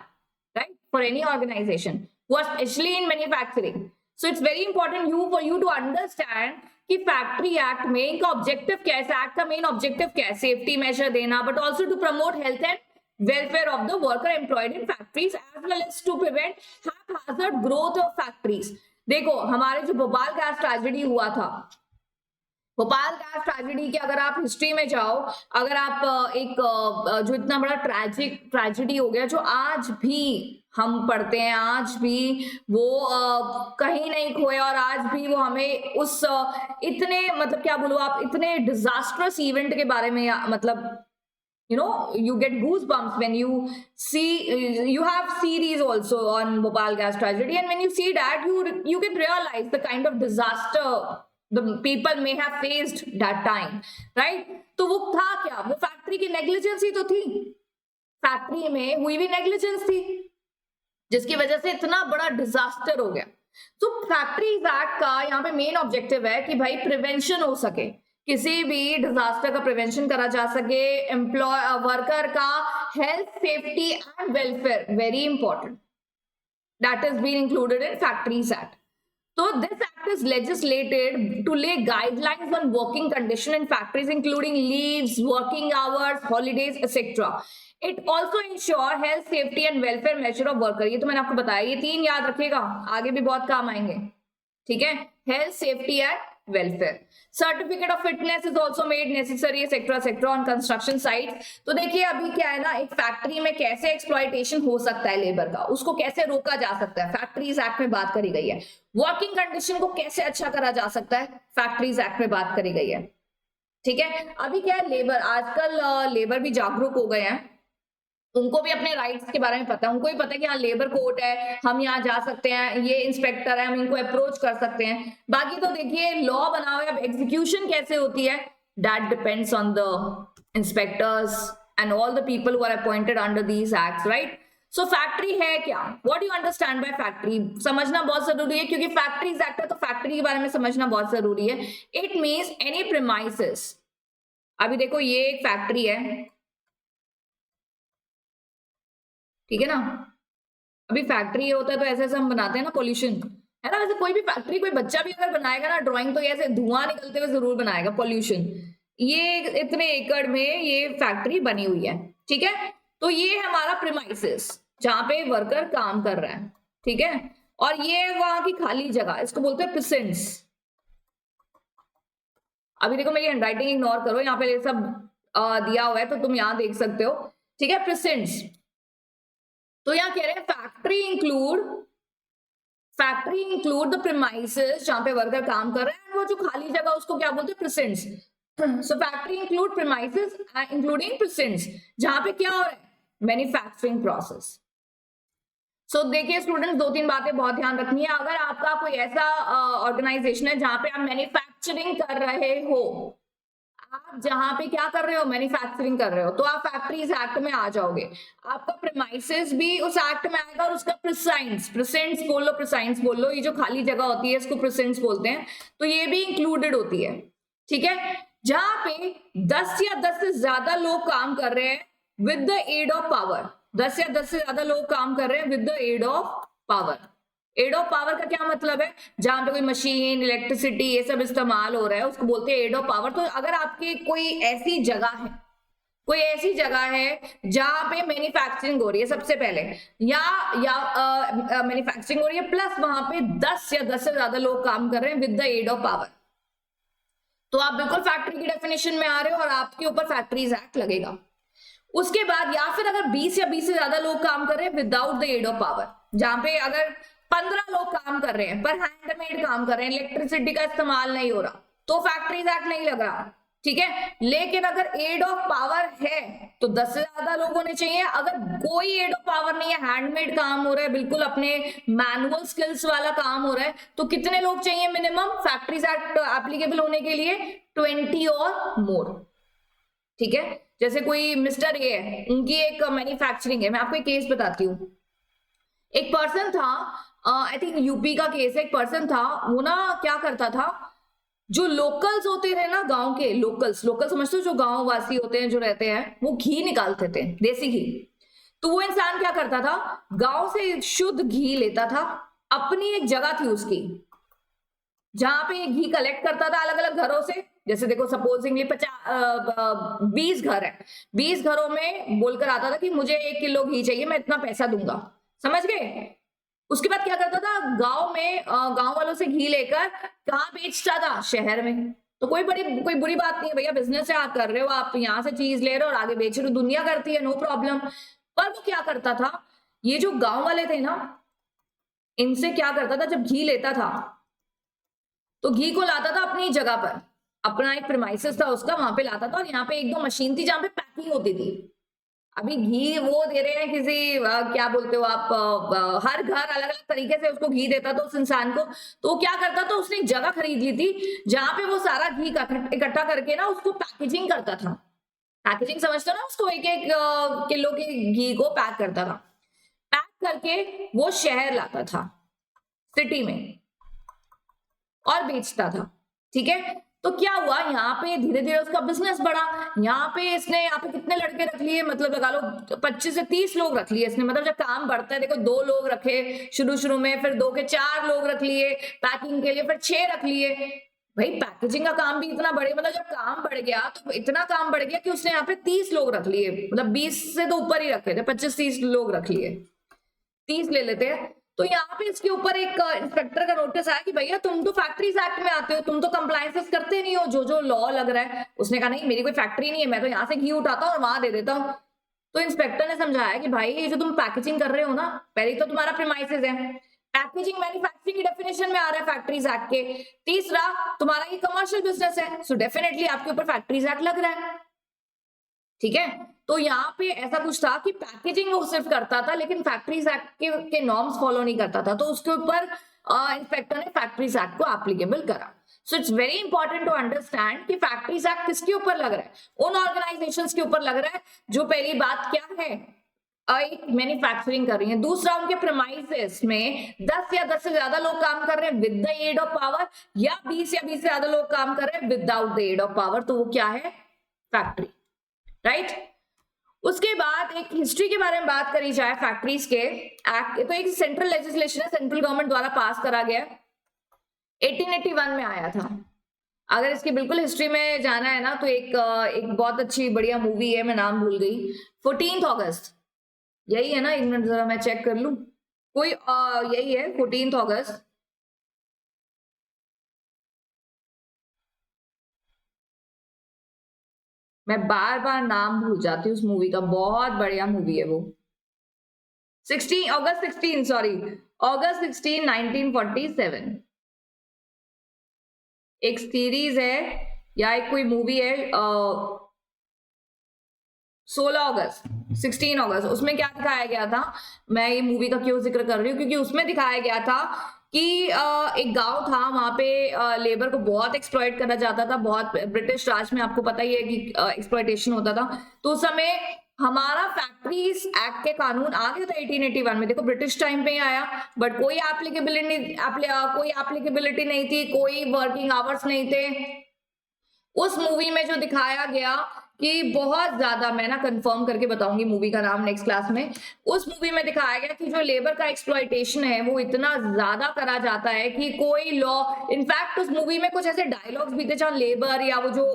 right, for any organization, especially in manufacturing. So it's very important for you to understand कि factory act में इनका objective क्या है, act का main objective क्या है, safety measure देना, but also to promote health and welfare of the worker employed in factories as well as to prevent haphazard growth of factories। देखो हमारे जो भोपाल गैस ट्रेजेडी हुआ था, भोपाल गैस ट्रेजेडी की अगर आप हिस्ट्री में जाओ, अगर आप एक जो इतना बड़ा ट्रेजेडी हो गया, जो आज भी हम पढ़ते हैं, आज भी वो कहीं नहीं खोया, और आज भी वो हमें उस इतने, मतलब क्या बोलूं आप, इतने डिजास्टरस इवेंट के बारे में, मतलब you know, you get goosebumps when you see, you have series also on Bhopal gas tragedy, and when you see that, you can realize the kind of disaster the people may have faced that time, right? तो वो था क्या? वो factory की negligence ही तो थी, factory में हुई भी नेग्लिजेंस थी, जिसकी वजह से इतना बड़ा डिजास्टर हो गया। तो फैक्ट्रीज एक्ट का यहाँ पे मेन ऑब्जेक्टिव है कि भाई प्रिवेंशन हो सके, किसी भी डिजास्टर का प्रिवेंशन करा जा सके, वर्कर का health, safety and welfare, very important, that is being included in Factories Act. So this act is legislated to lay guidelines on working condition in factories, including leaves, working hours, holidays, etc. It also ensure health, safety and welfare measure of worker. ये तो मैंने आपको बताया, ये 3 याद रखिएगा, आगे भी बहुत काम आएंगे, ठीक है। Health, safety and welfare. Certificate of fitness is also made necessary etcetera etcetera on construction site. तो देखिए अभी क्या है ना, एक फैक्ट्री में कैसे एक्सप्लॉयटेशन हो सकता है लेबर का, उसको कैसे रोका जा सकता है, फैक्ट्रीज एक्ट में बात करी गई है। वर्किंग कंडीशन को कैसे अच्छा करा जा सकता है, फैक्ट्रीज एक्ट में बात करी गई है, ठीक है। अभी क्या है, लेबर आजकल लेबर भी जागरूक हो गए हैं, उनको भी अपने राइट्स के बारे में पता है, उनको भी पता है कि हाँ लेबर कोर्ट है, हम यहाँ जा सकते हैं, ये इंस्पेक्टर है, हम इनको अप्रोच कर सकते हैं। बाकी तो देखिए लॉ बना हुआ है, अब एग्जीक्यूशन कैसे होती है that depends on the inspectors and all the people who are appointed under these acts, right. So factory है क्या, what you understand by factory, समझना बहुत जरूरी है, क्योंकि फैक्ट्रीज एक्ट है तो फैक्ट्री के बारे में समझना बहुत जरूरी है। It means any premises. अभी देखो ये एक फैक्ट्री है, ठीक है ना। अभी फैक्ट्री होता है तो ऐसे ऐसे हम बनाते हैं ना, पॉल्यूशन है ना। वैसे कोई भी फैक्ट्री, कोई बच्चा भी अगर बनाएगा ना ड्राइंग, तो ऐसे धुआं निकलते हुए जरूर बनाएगा, पॉल्यूशन। ये इतने एकड़ में ये फैक्ट्री बनी हुई है, ठीक है। तो ये हमारा प्रीमाइसेस जहां पे वर्कर काम कर रहा है, ठीक है। और ये वहां की खाली जगह, इसको बोलते हैं प्रेसेंस। अभी देखो मेरी हैंडराइटिंग इग्नोर करो, यहाँ पे ये सब दिया हुआ है तो तुम यहाँ देख सकते हो, ठीक है, प्रेसेंस। तो यहाँ कह रहे हैं फैक्ट्री इंक्लूड द प्रीमाइसेस जहां पे वर्कर काम कर रहे हैं, वो जो खाली जगह उसको क्या बोलते हैं, presence. So factory include premises including presence, जहां पे क्या हो रहा है, मैन्युफैक्चरिंग प्रोसेस। सो देखिए स्टूडेंट्स, 2-3 बातें बहुत ध्यान रखनी है। अगर आपका कोई ऐसा ऑर्गेनाइजेशन है जहां पे आप मैन्युफैक्चरिंग कर रहे हो, आप जहां पे क्या कर रहे हो, मैन्युफैक्चरिंग कर रहे हो, तो आप फैक्ट्रीज एक्ट में आ जाओगे। आपका प्रीमाइसेस भी उस एक्ट में आएगा और उसका प्रेसेंस बोल लो, प्रेसाइंस बोल लो, ये जो खाली जगह होती है इसको प्रेसेंस बोलते हैं, तो ये भी इंक्लूडेड होती है, ठीक है। जहां पे 10 या 10 से ज्यादा लोग काम कर रहे हैं with the aid of power, 10 या 10 से ज्यादा लोग काम कर रहे हैं with the aid of power. Aid of power का क्या मतलब है, जहां पे कोई मशीन, इलेक्ट्रिसिटी ये सब इस्तेमाल हो रहा है उसको बोलते हैं एड ऑफ पावर। तो अगर आपकी कोई ऐसी जगह है जहां पे मैन्युफैक्चरिंग हो रही है सबसे पहले, या मैन्युफैक्चरिंग हो रही है प्लस वहां पे 10 या 10 से ज्यादा लोग काम कर रहे हैं with the aid of power, तो आप बिल्कुल फैक्ट्री की डेफिनेशन में आ रहे हो और आपके ऊपर फैक्ट्रीज एक्ट लगेगा। उसके बाद या फिर अगर 20 या 20 से ज्यादा लोग काम कर रहे हैं without the aid of power, जहां पे अगर 15 लोग काम कर रहे हैं पर हैंडमेड काम कर रहे हैं, इलेक्ट्रिसिटी का इस्तेमाल नहीं हो रहा, तो फैक्ट्रीज एक्ट नहीं लग रहा, ठीक है। लेकिन अगर एड ऑफ पावर है तो 10 से ज्यादा लोग होने चाहिए। अगर कोई एड ऑफ पावर नहीं है, हैंडमेड काम हो रहा है, बिल्कुल अपने मैनुअल स्किल्स वाला काम हो रहा है, तो कितने लोग चाहिए मिनिमम फैक्ट्रीज एक्ट एप्लीकेबल होने के लिए, 20 और मोर, ठीक है। जैसे कोई मिस्टर ए है, उनकी एक मैन्युफैक्चरिंग है, मैं आपको एक केस बताती हूँ। एक पर्सन था, आई थिंक यूपी का केस है, एक पर्सन था, वो ना क्या करता था, जो लोकल्स होते थे ना, गांव के लोकल समझते हो, जो गांव वासी होते हैं जो रहते हैं, वो घी निकालते थे, देसी घी। तो वो इंसान क्या करता था, गांव से शुद्ध घी लेता था, अपनी एक जगह थी उसकी जहां पे घी कलेक्ट करता था अलग अलग घरों से। जैसे देखो सपोजिंगली 20 घर है, 20 घरों में बोलकर आता था कि मुझे 1 किलो घी चाहिए, मैं इतना पैसा दूंगा, समझ गए। उसके बाद क्या करता था, गांव में गांव वालों से घी लेकर कहाँ बेचता था, शहर में। तो कोई बुरी बात नहीं है भैया, बिजनेस है, आप कर रहे हो, आप यहाँ से चीज ले रहे हो और आगे बेच रहे हो, दुनिया करती है, नो प्रॉब्लम। पर वो क्या करता था, ये जो गांव वाले थे ना, इनसे क्या करता था, जब घी लेता था तो घी को लाता था अपनी जगह पर, अपना एक प्रीमाइसेस था उसका, वहां पे लाता था, और यहाँ पे 1-2 मशीन थी जहां पे पैकिंग होती थी। अभी घी वो दे रहे हैं किसी क्या बोलते हो आप, हर घर अलग अलग तरीके से उसको घी देता था उस इंसान को। तो वो क्या करता था, उसने एक जगह खरीद ली थी जहां पे वो सारा घी इकट्ठा करके ना उसको पैकेजिंग करता था। पैकेजिंग समझते हो ना, उसको 1-1 किलो के घी को पैक करता था, पैक करके वो शहर लाता था, सिटी में, और बेचता था, ठीक है। तो क्या हुआ, यहाँ पे धीरे धीरे उसका बिजनेस बढ़ा। यहाँ पे कितने लड़के रख लिए, मतलब लगा लो 25 से 30 लोग रख लिए इसने। मतलब जब काम बढ़ता है, देखो 2 लोग रखे शुरू में, फिर 2 के 4 लोग रख लिए पैकिंग के लिए, फिर 6 रख लिए। भाई पैकेजिंग का काम भी इतना बढ़े, मतलब जब काम बढ़ गया तो इतना काम बढ़ गया कि उसने यहाँ पे 30 लोग रख लिए, मतलब 20 से तो ऊपर ही रखे थे, 25-30 लोग रख लिए, 30 ले लेते हैं। तो यहाँ पे इसके ऊपर एक इंस्पेक्टर का नोटिस आया कि भैया तुम तो फैक्ट्रीज एक्ट में आते हो, तुम तो कंप्लायंसेस करते नहीं हो, जो जो लॉ लग रहा है। उसने कहा नहीं, मेरी कोई फैक्ट्री नहीं है, मैं तो यहाँ से घी उठाता हूँ और वहां दे देता हूँ। तो इंस्पेक्टर ने समझाया कि भाई ये जो तुम पैकेजिंग कर रहे हो ना, पहले तो तुम्हारा प्रीमाइसेस है, पैकेजिंग मैन्युफैक्चरिंग की डेफिनेशन में आ रहा है फैक्ट्रीज एक्ट के। तीसरा, तुम्हारा ये कमर्शियल बिजनेस है, सो डेफिनेटली आपके ऊपर फैक्ट्रीज एक्ट लग रहा है। ठीक है, तो यहाँ पे ऐसा कुछ था कि पैकेजिंग वो सिर्फ करता था, लेकिन फैक्ट्रीज एक्ट के नॉर्म्स फॉलो नहीं करता था, तो उसके ऊपर इंस्पेक्टर ने फैक्ट्रीज एक्ट को एप्लीकेबल करा। So it's very important to understand कि फैक्ट्रीज एक्ट किसके ऊपर लग रहा है, उन ऑर्गेनाइजेशंस के ऊपर लग रहा है जो पहली बात क्या है, एक मैन्युफैक्चरिंग कर रही है। दूसरा, उनके प्रेमाइसेस में 10 या 10 से ज्यादा लोग काम कर रहे हैं with the aid of power, या 20 या 20 से ज्यादा लोग काम कर रहे हैं without the aid of power, तो वो क्या है, फैक्ट्री, राइट। उसके बाद एक हिस्ट्री के बारे में बात करी जाए फैक्ट्रीज के एक्ट, तो एक सेंट्रल लेजिस्लेशन है, सेंट्रल गवर्नमेंट द्वारा पास करा गया, 1881 में आया था। अगर इसकी बिल्कुल हिस्ट्री में जाना है ना, तो एक बहुत अच्छी बढ़िया मूवी है, मैं नाम भूल गई, 14 अगस्त, यही है ना, एक मिनट जरा मैं चेक कर लूं, कोई यही है 14 अगस्त। मैं बार बार नाम भूल जाती हूँ उस मूवी का, बहुत बढ़िया मूवी है वो। 16 अगस्त 16 सॉरी अगस्त 16 1947 एक सीरीज है या एक कोई मूवी है। 16 अगस्त 16 अगस्त, उसमें क्या दिखाया गया था, मैं ये मूवी का क्यों जिक्र कर रही हूँ, क्योंकि उसमें दिखाया गया था कि एक गांव था, वहां पे लेबर को बहुत एक्सप्लॉइट करा जाता था, बहुत, ब्रिटिश राज में आपको पता ही है कि एक्सप्लॉइटेशन होता था। तो उस समय हमारा फैक्ट्रीज एक्ट के कानून आ गया था 1881 में, देखो ब्रिटिश टाइम पे ही आया, बट कोई एप्लीकेबिलिटी नहीं थी, कोई वर्किंग आवर्स नहीं थे। उस मूवी में जो दिखाया गया कि बहुत ज्यादा, मैं ना कंफर्म करके बताऊंगी मूवी का नाम नेक्स्ट क्लास में, उस मूवी में दिखाया गया कि जो लेबर का एक्सप्लॉइटेशन है वो इतना ज्यादा करा जाता है कि कोई लॉ, इनफैक्ट उस मूवी में कुछ ऐसे डायलॉग्स भी थे जहां लेबर या वो जो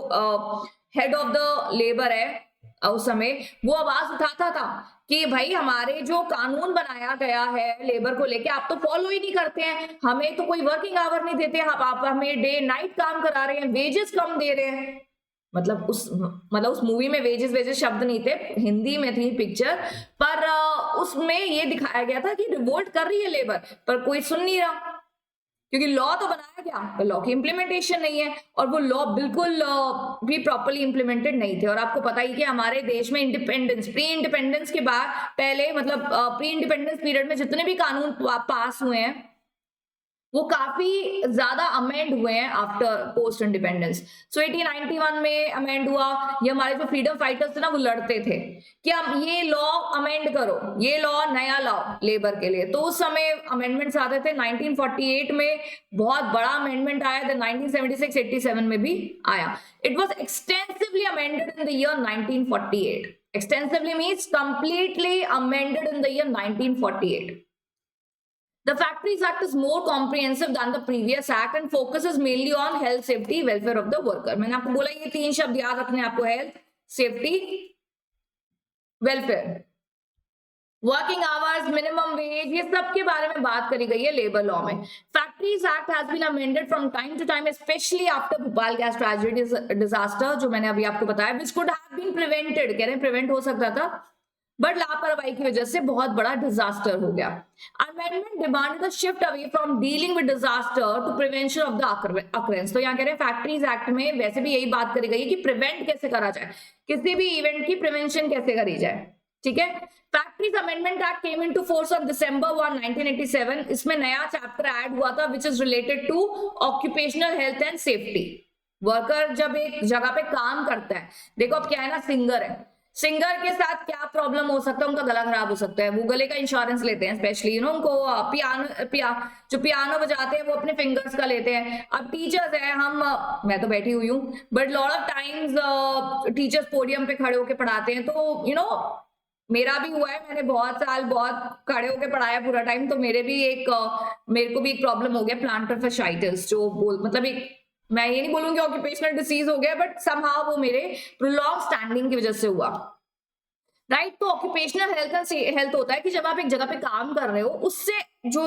हेड ऑफ द लेबर है उस समय, वो आवाज उठाता था कि भाई हमारे जो कानून बनाया गया है लेबर को लेके, आप तो फॉलो ही नहीं करते हैं, हमें तो कोई वर्किंग आवर नहीं देते, आप हमें डे नाइट काम करा रहे हैं, वेजेस कम दे रहे हैं। मतलब उस मूवी में वेजेस शब्द नहीं थे, हिंदी में थी पिक्चर, पर उसमें ये दिखाया गया था कि रिवोल्ट कर रही है लेबर, पर कोई सुन नहीं रहा, क्योंकि लॉ तो बनाया गया, पर लॉ की इंप्लीमेंटेशन नहीं है, और वो लॉ बिल्कुल भी प्रॉपर्ली इंप्लीमेंटेड नहीं थे। और आपको पता ही कि हमारे देश में प्री इंडिपेंडेंस के बाद, पहले मतलब प्री इंडिपेंडेंस पीरियड में जितने भी कानून पास हुए हैं वो काफी ज्यादा अमेंड हुए हैं आफ्टर पोस्ट इंडिपेंडेंस। सो 1891 में अमेंड हुआ, ये हमारे जो फ्रीडम फाइटर्स थे ना, वो लड़ते थे कि अब ये लॉ अमेंड करो, ये लॉ नया लॉ लेबर के लिए। तो उस समय अमेंडमेंट्स आते थे, 1948 में बहुत बड़ा अमेंडमेंट आया था, 1976-87 में भी आया। It was extensively amended in the year 1948। Extensively means completely amended in the year 1948। The Factories Act is more comprehensive than the previous act and focuses mainly on health, safety, welfare of the worker. मैंने आपको बोला ये 3 शब्द याद रखने आपको, health, safety, welfare, working hours, minimum wage, ये सब के बारे में बात करी गई है लेबर लॉ में। Factories act has been amended from time to time, specially after Bhopal gas tragedy disaster, जो मैंने अभी आपको बताया, which could have been prevented, कह रहे हैं प्रिवेंट हो सकता था, बट लापरवाही की वजह से बहुत बड़ा डिजास्टर हो गया। Amendment demanded the shift away from dealing with disaster to prevention of the occurrence. तो यहाँ कह रहे हैं फैक्ट्रीज एक्ट में वैसे भी यही बात करी गई है कि प्रिवेंट कैसे करा जाए, किसी भी इवेंट की प्रिवेंशन कैसे करी जाए, ठीक है। Factories amendment act came into force on December 1, 1987। इसमें नया चैप्टर ऐड हुआ था which is related to occupational health and safety. Worker जब एक जगह पे काम करता है, देखो अब क्या है ना, सिंगर के साथ क्या प्रॉब्लम हो सकता है, उनका गला खराब हो सकता है, वो गले का इंश्योरेंस लेते हैं स्पेशली, उनको जो पियानो बजाते हैं वो अपने फिंगर्स का लेते हैं। अब टीचर्स हैं, मैं तो बैठी हुई हूँ, but lot of times teachers podium पे खड़े होके पढ़ाते हैं, तो मेरा भी हुआ है, मैंने बहुत साल बहुत खड़े होके पढ़ाया पूरा टाइम, तो मेरे को भी एक प्रॉब्लम हो गया प्लांटर fasciitis, मतलब एक, मैं ये नहीं बोलूंगी ऑक्यूपेशनल डिसीज हो गया, बट समहाउ वो मेरे प्रोलॉन्ग स्टैंडिंग की वजह से हुआ, राइट। तो ऑक्यूपेशनल हेल्थ होता है कि जब आप एक जगह पे काम कर रहे हो, उससे जो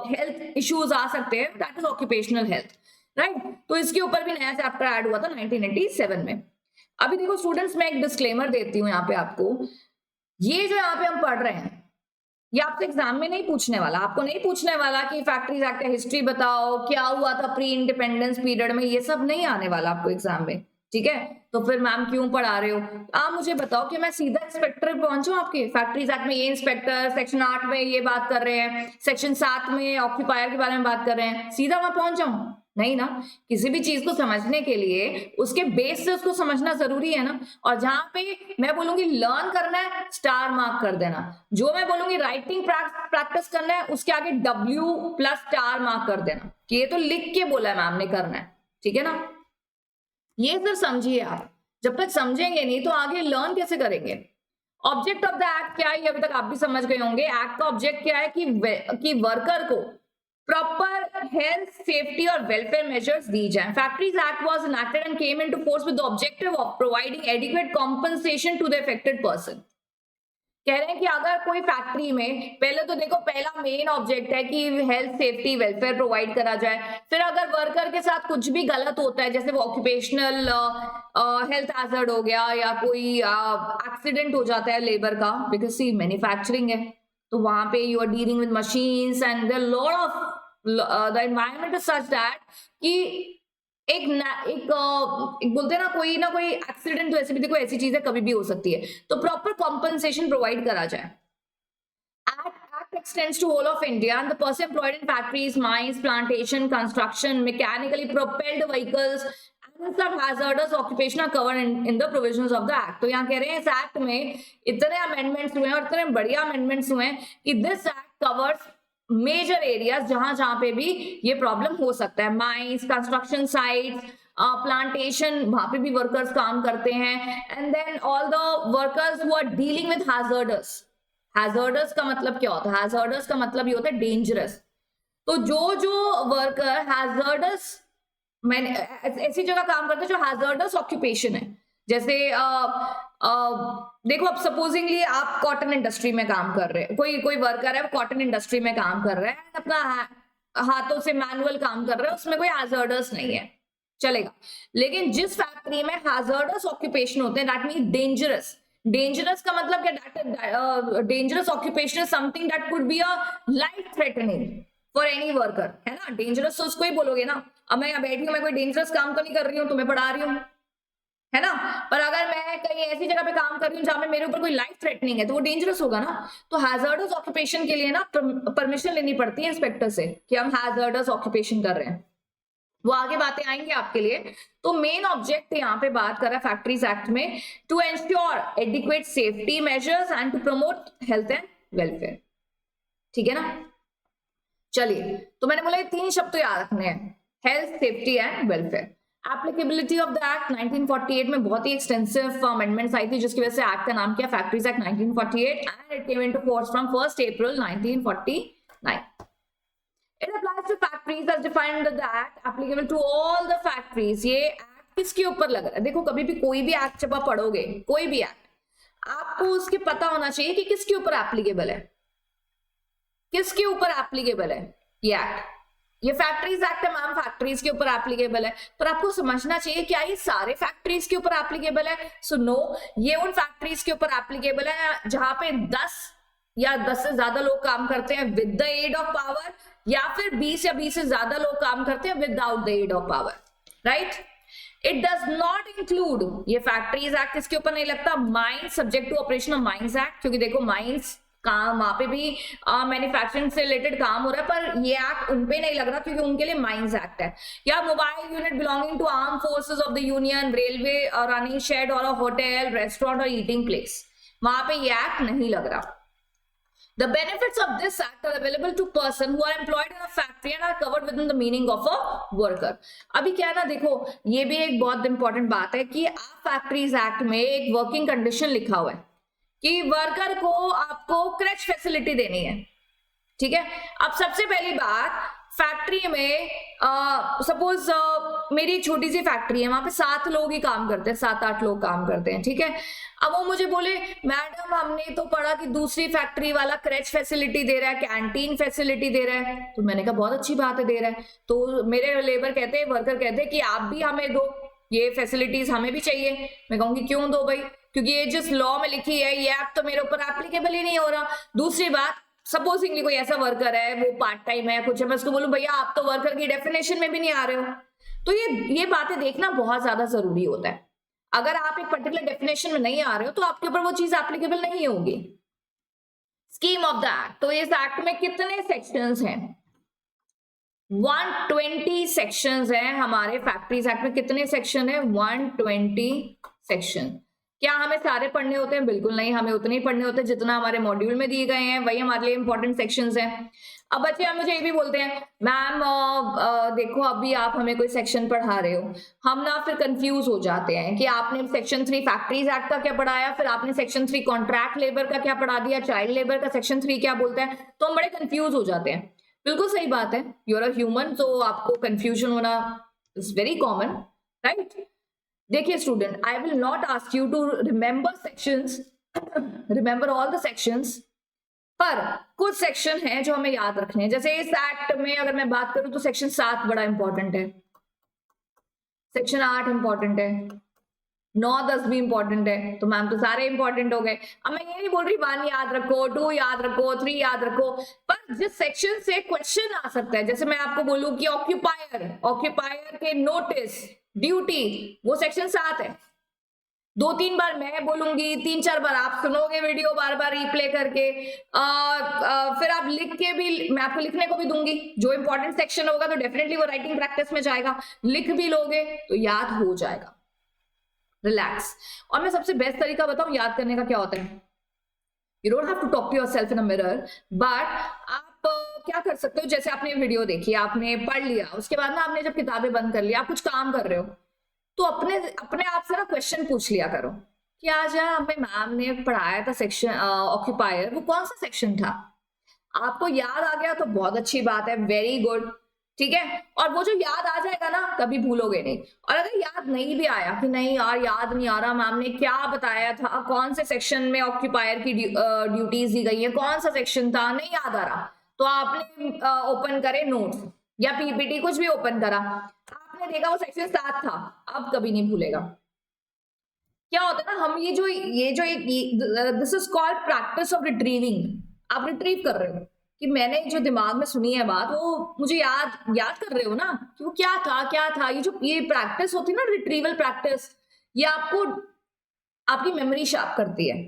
हेल्थ इश्यूज आ सकते हैं, that is occupational health, right. तो इसके ऊपर भी नया चैप्टर ऐड हुआ था 1987 में। अभी देखो स्टूडेंट्स, मैं एक डिस्क्लेमर देती हूँ यहाँ पे आपको, ये जो यहाँ पे हम पढ़ रहे हैं, ये आपसे एग्जाम में नहीं पूछने वाला, आपको नहीं पूछने वाला कि फैक्ट्रीज एक्ट का हिस्ट्री बताओ, क्या हुआ था प्री इंडिपेंडेंस पीरियड में, ये सब नहीं आने वाला आपको एग्जाम में, ठीक है। तो फिर मैम क्यों पढ़ा रहे हो, आप मुझे बताओ कि मैं सीधा इंस्पेक्टर पे पहुंचूं आपके, फैक्ट्रीज एक्ट में ये इंस्पेक्टर, सेक्शन 8 में ये बात कर रहे हैं, सेक्शन 7 में ऑक्यूपायर के बारे में बात कर रहे हैं, सीधा वहां पहुंच जाऊं, नहीं ना। किसी भी चीज को समझने के लिए उसके बेस से उसको समझना जरूरी है ना। और जहां पे मैं बोलूंगी लर्न करना है, स्टार मार्क कर देना, जो मैं बोलूंगी राइटिंग प्रैक्टिस करना है, उसके आगे W+ स्टार मार्क कर देना, कि ये तो लिख के बोला है मैम ने करना है, ठीक है ना। ये सर समझिए आप, जब तक समझेंगे नहीं तो आगे लर्न कैसे करेंगे। ऑब्जेक्ट ऑफ द एक्ट क्या है, अभी तक आप भी समझ गए होंगे। एक्ट का ऑब्जेक्ट क्या है कि वर्कर को प्रॉपर हेल्थ, सेफ्टी और वेलफेयर मेजर्स दी जाए। Factories act was enacted and came into force with the objective of providing adequate compensation to the affected person. कह रहे हैं कि अगर कोई फैक्ट्री में, पहले तो देखो पहला मेन ऑब्जेक्ट है कि हेल्थ, सेफ्टी, वेलफेयर प्रोवाइड करा जाए। फिर अगर वर्कर के साथ कुछ भी गलत होता है, जैसे वो ऑक्यूपेशनल हेल्थ हैजर्ड हो गया या कोई एक्सीडेंट हो जाता है लेबर का, बिकॉज सी मैन्युफैक्चरिंग है, तो वहां पे you are dealing with machines and there lot of the environment is such that कि एक बोलते हैं ना कोई एक्सीडेंट, तो ऐसे भी देखो ऐसी चीजें कभी भी हो सकती है, तो प्रॉपर कॉम्पनसेशन प्रोवाइड करा जाए। Act extends to whole of India and the person employed in factories, mines, plantation, construction, mechanically propelled vehicles and some hazardous occupation are covered in the provisions of the act। तो यहाँ कह रहे हैं इस act में इतने amendments हुए हैं और इतने बढ़िया अमेंडमेंट्स हुए हैं कि this act covers major areas जहां पे भी ये प्रॉब्लम हो सकता है। माइंस, कंस्ट्रक्शन साइट्स, प्लांटेशन, वहां पे भी वर्कर्स काम करते हैं, and then all the workers who are dealing with hazardous. Hazardous का मतलब क्या होता है, हैजर्डस का मतलब ये होता है डेंजरस। तो जो वर्कर हैजर्डस, मैंने ऐसी जगह काम करते हैं जो हैजर्डस ऑक्यूपेशन है, जैसे देखो अब सपोजिंगली आप कॉटन इंडस्ट्री में काम कर रहे हैं, कोई वर्कर है वो कॉटन इंडस्ट्री में काम कर रहा है, अपना हाथों से मैनुअल काम कर रहा है, उसमें कोई हैजर्डस नहीं है, चलेगा। लेकिन जिस फैक्ट्री में हैजर्डस ऑक्यूपेशन होते हैं, दैट मीन डेंजरस। डेंजरस का मतलब क्या, dangerous occupation is something that could be a life threatening for any worker, है ना। डेंजरस तो उसको ही बोलोगे ना। अब मैं यहाँ बैठी हूँ, मैं कोई डेंजरस काम तो नहीं कर रही हूँ, तुम्हें पढ़ा रही हूँ, है ना। पर अगर मैं कहीं ऐसी जगह पे काम कर रही हूँ जहां पे मेरे ऊपर कोई लाइफ थ्रेटनिंग है, तो वो डेंजरस होगा ना। तो हैजर्डस ऑक्यूपेशन के लिए ना परमिशन लेनी पड़ती है इंस्पेक्टर से कि हम हैजर्डस ऑक्यूपेशन कर रहे हैं, वो आगे बातें आएंगे आपके लिए। तो मेन ऑब्जेक्ट यहाँ पे बात कर रहा है फैक्ट्रीज एक्ट में, to ensure adequate safety measures and to promote health and welfare, ठीक है ना। चलिए, तो मैंने बोला ये 3 शब्द तो याद रखने हैं, health, safety and welfare. Applicability of the act 1948 में बहुत ही एक्सटेंसिव अमेंडमेंट्स आई थी, जिसकी वजह से एक्ट का नाम किया factories act 1948 and it came into force from 1 April 1949। It applies to factories as defined in the act, applicable to all the factories। ये एक्ट किसके ऊपर लग रहा है, देखो कभी भी कोई भी एक्ट जब आप पढ़ोगे, कोई भी एक्ट, आपको उसके पता होना चाहिए कि किसके ऊपर एप्लीकेबल है, किसके ऊपर एप्लीकेबल है ये एक्ट। ये फैक्ट्रीज एक्ट है मैम, फैक्ट्रीज के ऊपर एप्लीकेबल है, पर आपको समझना चाहिए क्या ये सारे फैक्ट्रीज के ऊपर एप्लीकेबल है। सो नो, ये उन फैक्ट्रीज के ऊपर एप्लीकेबल है जहां पे 10 या 10 से ज्यादा लोग काम करते हैं with the aid of power, या फिर 20 या 20 से ज्यादा लोग काम करते हैं without the aid of power, right. It does not include, ये फैक्ट्रीज एक्ट इसके ऊपर नहीं लगता, mines subject to operation of mines act, क्योंकि देखो माइंस काम, वहां पे भी मैन्युफैक्चरिंग से रिलेटेड काम हो रहा है, पर ये एक्ट उन पे नहीं लग रहा क्योंकि उनके लिए माइंस एक्ट है। या mobile unit belonging to armed forces of the union, railway running shed और अ होटल, रेस्टोरेंट और ईटिंग प्लेस, वहां पे ये एक्ट नहीं लग रहा। The benefits of this act are available to person who are employed in a factory and are covered within the meaning of a worker। अभी क्या है ना, देखो ये भी एक बहुत इंपॉर्टेंट बात है कि आप फैक्ट्रीज एक्ट में एक वर्किंग कंडीशन लिखा हुआ है कि वर्कर को आपको क्रैच फैसिलिटी देनी है, ठीक है। अब सबसे पहली बात, फैक्ट्री में सपोज मेरी छोटी सी फैक्ट्री है, वहां पे 7 लोग ही काम करते हैं, 7-8 लोग काम करते हैं, ठीक है। अब वो मुझे बोले मैडम हमने तो पढ़ा कि दूसरी फैक्ट्री वाला क्रैच फैसिलिटी दे रहा है, कैंटीन फैसिलिटी दे रहा है, तो मैंने कहा बहुत अच्छी बात है दे रहा है। तो मेरे लेबर कहते हैं, वर्कर कहते हैं कि आप भी हमें दो, ये फैसिलिटीज हमें भी चाहिए। मैं कहूंगी क्यों दो भाई, क्योंकि ये जिस लॉ में लिखी है ये एक्ट तो मेरे ऊपर एप्लीकेबल ही नहीं हो रहा। दूसरी बात, सपोजिंगली कोई ऐसा वर्कर है वो पार्ट टाइम है कुछ है, मैं उसको बोलूं भैया आप तो वर्कर की डेफिनेशन में भी नहीं आ रहे हो, तो ये बातें देखना बहुत ज्यादा जरूरी होता है। अगर आप एक पर्टिकुलर डेफिनेशन में नहीं आ रहे हो तो आपके ऊपर वो चीज एप्लीकेबल नहीं होगी। स्कीम ऑफ द एक्ट, तो इस एक्ट में कितने सेक्शंस हैं? 120 सेक्शंस हैं। हमारे फैक्ट्रीज एक्ट में कितने सेक्शन है? 120 सेक्शन। क्या हमें सारे पढ़ने होते हैं? बिल्कुल नहीं, हमें उतने ही पढ़ने होते हैं जितना हमारे मॉड्यूल में दिए गए हैं, वही हमारे लिए इंपॉर्टेंट सेक्शंस हैं। अब बच्चे मुझे ये भी बोलते हैं मैम देखो अभी आप हमें कोई सेक्शन पढ़ा रहे हो, हम ना फिर कंफ्यूज हो जाते हैं कि आपने सेक्शन 3 फैक्ट्रीज एक्ट का क्या पढ़ाया, फिर आपने सेक्शन 3 कॉन्ट्रैक्ट लेबर का क्या पढ़ा दिया, चाइल्ड लेबर का सेक्शन 3 क्या बोलता है, तो हम बड़े कंफ्यूज हो जाते हैं। बिल्कुल सही बात है, यू आर अ ह्यूमन, तो आपको कंफ्यूजन होना इज वेरी कॉमन, राइट। देखिए student, I will not ask you to remember sections, remember all the sections, पर कुछ सेक्शन हैं जो हमें याद रखने हैं। जैसे इस एक्ट में अगर मैं बात करूं तो सेक्शन 7 बड़ा इंपॉर्टेंट है, सेक्शन 8 इंपॉर्टेंट है, 9-10 भी इंपॉर्टेंट है, तो मैम तो सारे इंपॉर्टेंट हो गए। अब मैं ये नहीं बोल रही 1 याद रखो, 2 याद रखो, 3 याद रखो, पर जिस सेक्शन से क्वेश्चन आ सकता है, जैसे मैं आपको बोलूं कि ऑक्यूपायर के नोटिस ड्यूटी, वो सेक्शन 7 है। 2-3 बार मैं बोलूंगी, 3-4 बार आप सुनोगे वीडियो बार बार रिप्ले करके, फिर आप लिख के भी, मैं आपको लिखने को भी दूंगी, जो इंपॉर्टेंट सेक्शन होगा तो डेफिनेटली वो राइटिंग प्रैक्टिस में जाएगा, लिख भी लोगे तो याद हो जाएगा। रिलैक्स। और मैं सबसे बेस्ट तरीका बताऊं याद करने का क्या होता है, you don't have to talk to yourself in a mirror, but आप क्या कर सकते हो, जैसे आपने वीडियो देखी, आपने पढ़ लिया, उसके बाद ना आपने जब किताबें बंद कर लिया, आप कुछ काम कर रहे हो, तो अपने आप से ना क्वेश्चन पूछ लिया करो कि आज यार हमें मैम ने पढ़ाया था सेक्शन ऑक्यूपायर, वो कौन सा सेक्शन था? आपको याद आ गया तो बहुत अच्छी बात है, वेरी गुड, ठीक है। और वो जो याद आ जाएगा ना कभी भूलोगे नहीं। और अगर याद नहीं भी आया कि नहीं यार याद नहीं आ रहा मैम ने क्या बताया था, कौन से सेक्शन में ऑक्यूपायर की ड्यूटीज दी गई है, कौन सा सेक्शन था, नहीं याद आ रहा, तो आपने ओपन करे नोट्स या पीपीटी, कुछ भी ओपन करा, आपने देखा वो सेक्शन 7 था, अब कभी नहीं भूलेगा। क्या होता है ना, हम ये जो एक this is called practice of retrieving. आप रिट्रीव कर रहे हो कि मैंने जो दिमाग में सुनी है बात, वो मुझे याद कर रहे हो ना कि वो क्या था। ये प्रैक्टिस होती है ना, रिट्रीवल प्रैक्टिस, ये आपको आपकी मेमोरी शार्प करती है।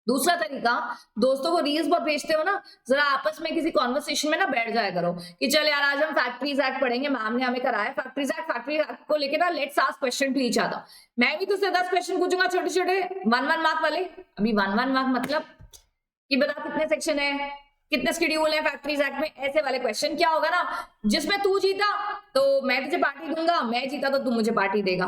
दूसरा तरीका, दोस्तों को रील्स बहुत भेजते हो ना, जरा आपस में किसी कॉन्वर्सेशन में ना बैठ जाया करो कि चल यार आज हम फैक्ट्रीज एक्ट पढ़ेंगे, मैम ने हमें कराया फैक्ट्रीज एक्ट को लेके ना, let's ask question to each other. मैं भी तुझसे 10 क्वेश्चन पूछूंगा, छोटे छोटे 1-1 मार्क वाले। अभी 1-1 मार्क मतलब कि बता कितने सेक्शन है, कितने शेड्यूल है फैक्ट्रीज एक्ट में, ऐसे वाले क्वेश्चन। क्या होगा ना, जिसमें तू जीता तो मैं तुझे पार्टी दूंगा, मैं जीता तो तू मुझे पार्टी देगा,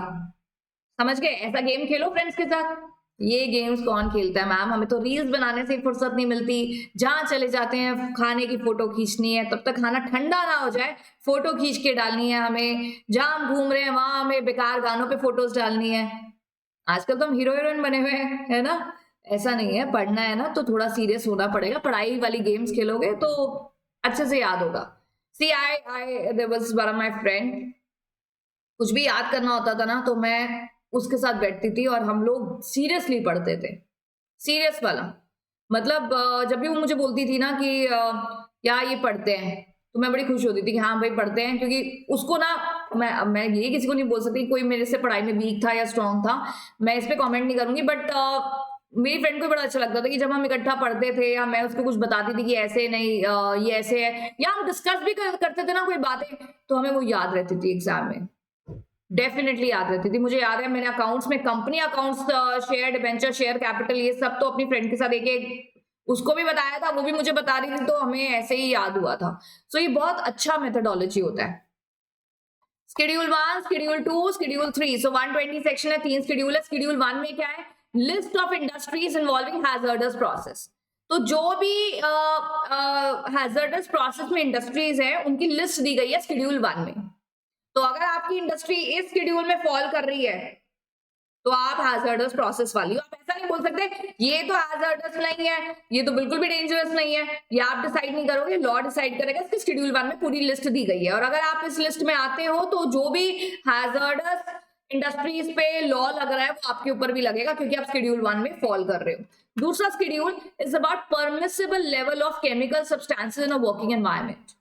समझ गए? ऐसा गेम खेलो फ्रेंड्स के साथ। ये गेम्स कौन खेलता है मैम, हमें तो रील्स बनाने से फुर्सत नहीं मिलती, जहां चले जाते हैं खाने की फोटो खींचनी है, तब तक खाना ठंडा ना हो जाए फोटो खींच के डालनी है हमें, जहां हम घूम रहे हैं वहां हमें बेकार गानों पे फोटोज डालनी है। आजकल तो हम हीरो हीरोइन बने हुए हैं, है ना? ऐसा नहीं है, पढ़ना है ना तो थोड़ा सीरियस होना पड़ेगा। पढ़ाई वाली गेम्स खेलोगे तो अच्छे से याद होगा। See there was one of my friend, कुछ भी याद करना होता था ना तो मैं उसके साथ बैठती थी और हम लोग सीरियसली पढ़ते थे, सीरियस वाला। मतलब जब भी वो मुझे बोलती थी ना कि यार ये पढ़ते हैं, तो मैं बड़ी खुश होती थी कि हाँ भाई पढ़ते हैं, क्योंकि उसको ना मैं ये किसी को नहीं बोल सकती कोई मेरे से पढ़ाई में वीक था या स्ट्रांग था, मैं इस पे कमेंट नहीं करूंगी, बट मेरी फ्रेंड को बड़ा अच्छा लगता था कि जब हम इकट्ठा पढ़ते थे या मैं उसको कुछ बताती थी कि ऐसे नहीं ये ऐसे है, या हम डिस्कस भी करते थे ना कोई बातें, तो हमें वो याद रहती थी एग्जाम में, डेफिनेटली याद रहती थी। मुझे याद है मैंने अकाउंट्स में company accounts, share debenture, share capital, ये सब तो अपनी फ्रेंड के साथ एक उसको भी बताया था, वो भी मुझे बता रही थी, तो हमें ऐसे ही याद हुआ था। सो ये बहुत अच्छा मेथोडोलॉजी होता है। Schedule 1, schedule 2, schedule 3। सो 120 सेक्शन है, 3 शेड्यूल है। शेड्यूल 1 में क्या है? List of industries involving hazardous process. तो जो भी हैजर्डस प्रोसेस में इंडस्ट्रीज है उनकी लिस्ट दी गई है शेड्यूल 1 में। तो अगर आपकी इंडस्ट्री इस शेड्यूल में फॉल कर रही है तो आप हैजर्डस प्रोसेस वाली हो। आप ऐसा नहीं बोल सकते ये तो हैजर्डस नहीं है, ये तो बिल्कुल भी डेंजरस नहीं है, ये आप डिसाइड नहीं करोगे, लॉ डिसाइड करेगा। इसकी शेड्यूल 1 में पूरी लिस्ट दी गई है, और अगर आप इस लिस्ट में आते हो तो जो भी हैजर्डस इंडस्ट्रीज पे लॉ लग रहा है वो आपके ऊपर भी लगेगा, क्योंकि आप शेड्यूल 1 में फॉल कर रहे हो। दूसरा schedule is about permissible level of chemical substances in a working environment.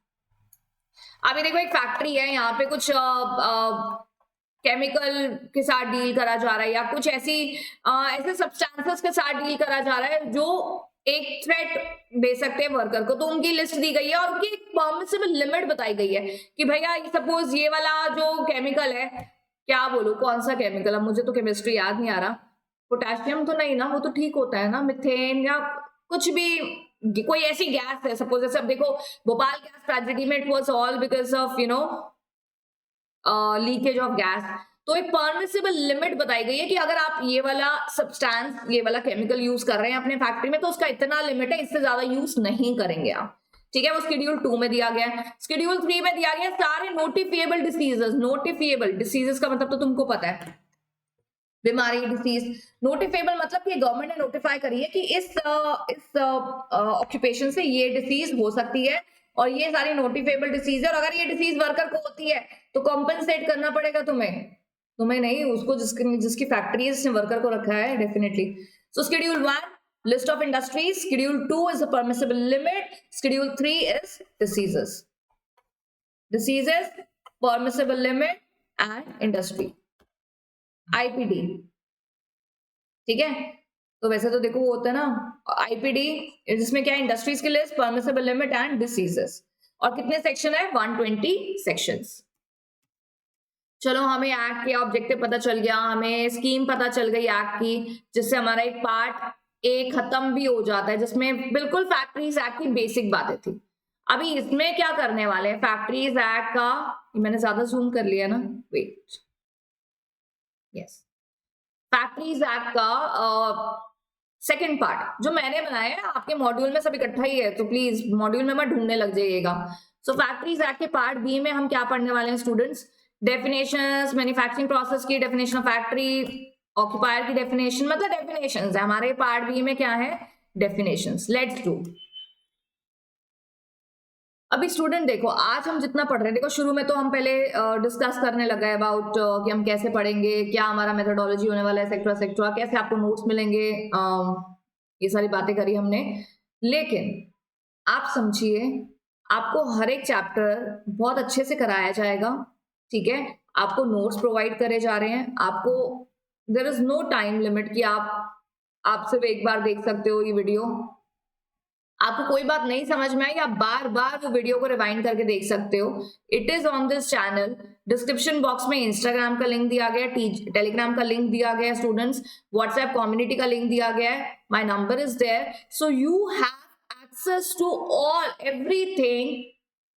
अभी देखो एक फैक्ट्री है, यहाँ पे कुछ केमिकल के साथ डील करा जा रहा है, या कुछ ऐसे सब्सटेंसेस के साथ डील करा जा रहा है जो एक थ्रेट दे सकते हैं वर्कर को। तो उनकी लिस्ट दी गई है और उनकी एक परमिसिबल लिमिट बताई गई है कि भैया सपोज ये वाला जो केमिकल है, क्या बोलूं कौन सा केमिकल, अब मुझे तो केमिस्ट्री याद नहीं आ रहा, पोटेशियम तो नहीं ना, वो तो ठीक होता है ना, मिथेन या कुछ भी कोई ऐसी गैस है सपोज। जैसे अब देखो भोपाल गैस ट्रेजेडी में it was all because of leakage of gas. तो एक परमिसिबल लिमिट बताई गई है कि अगर आप ये वाला सब्सटेंस, ये वाला केमिकल यूज कर रहे हैं अपने फैक्ट्री में तो उसका इतना लिमिट है, इससे ज्यादा यूज नहीं करेंगे आप। ठीक है, वो शेड्यूल 2 में दिया गया है। शेड्यूल 3 में दिया गया सारे नोटिफिएबल डिसीजेस। नोटिफिएबल डिसीजेस का मतलब तो तुमको पता है, बीमारी, डिसीज। नोटिफिएबल मतलब कि गवर्नमेंट ने नोटिफाई करी है कि इस ऑक्यूपेशन से ये डिसीज हो सकती है, और ये सारी नोटिफिएबल डिसीज है, और अगर ये डिसीज वर्कर को होती है तो कॉम्पेंसेट करना पड़ेगा तुम्हें नहीं, उसको जिसकी फैक्ट्री है जिसने वर्कर को रखा है, definitely. So schedule 1 list of industries, schedule 2 is a permissible limit, schedule 3 is diseases, permissible limit and industry, IPD। ठीक है, तो वैसे तो देखो वो होता है ना IPD, जिसमें क्या है, इंडस्ट्रीज की list, permissible limit and diseases. और कितने सेक्शन है? 120 सेक्शंस। चलो हमें एक्ट के ऑब्जेक्टिव पता चल गया, हमें स्कीम पता चल गई एक्ट की, जिससे हमारा एक पार्ट ए खत्म भी हो जाता है, जिसमें बिल्कुल फैक्ट्रीज एक्ट की बेसिक बातें थी। अभी इसमें क्या करने वाले हैं? फैक्ट्रीज एक्ट का, मैंने ज्यादा जूम कर लिया ना, वेट, यस, फैक्ट्रीज एक्ट का सेकेंड पार्ट जो मैंने बनाया है, आपके मॉड्यूल में सब इकट्ठा ही है, तो प्लीज मॉड्यूल में मत ढूंढने लग जाइएगा। सो फैक्ट्रीज एक्ट के पार्ट बी में हम क्या पढ़ने वाले हैं स्टूडेंट्स? डेफिनेशंस, मैन्युफैक्चरिंग प्रोसेस की डेफिनेशन ऑफ फैक्ट्री, ऑक्यूपायर की डेफिनेशन, मतलब डेफिनेशंस है हमारे पार्ट बी में। क्या है? डेफिनेशंस। Let's do. अभी स्टूडेंट देखो, आज हम जितना पढ़ रहे हैं, देखो शुरू में तो हम पहले डिस्कस करने लगा है अबाउट कि हम कैसे पढ़ेंगे, क्या हमारा मेथोडोलॉजी होने वाला है, सेक्टर सेक्टर, कैसे आपको नोट्स मिलेंगे, ये सारी बातें करी हमने। लेकिन आप समझिए, आपको हर एक चैप्टर बहुत अच्छे से कराया जाएगा, ठीक है, आपको नोट्स प्रोवाइड करे जा रहे हैं, आपको there is no time limit कि आप सिर्फ एक बार देख सकते हो ये वीडियो। आपको कोई बात नहीं समझ में आई, आप बार बार वो वीडियो को रिवाइंड करके देख सकते हो। It is on this channel. Description box में इंस्टाग्राम का लिंक दिया गया है, टेलीग्राम का लिंक दिया गया है स्टूडेंट्स, व्हाट्सएप कम्युनिटी का लिंक दिया गया है, my number is there, so you have access to all everything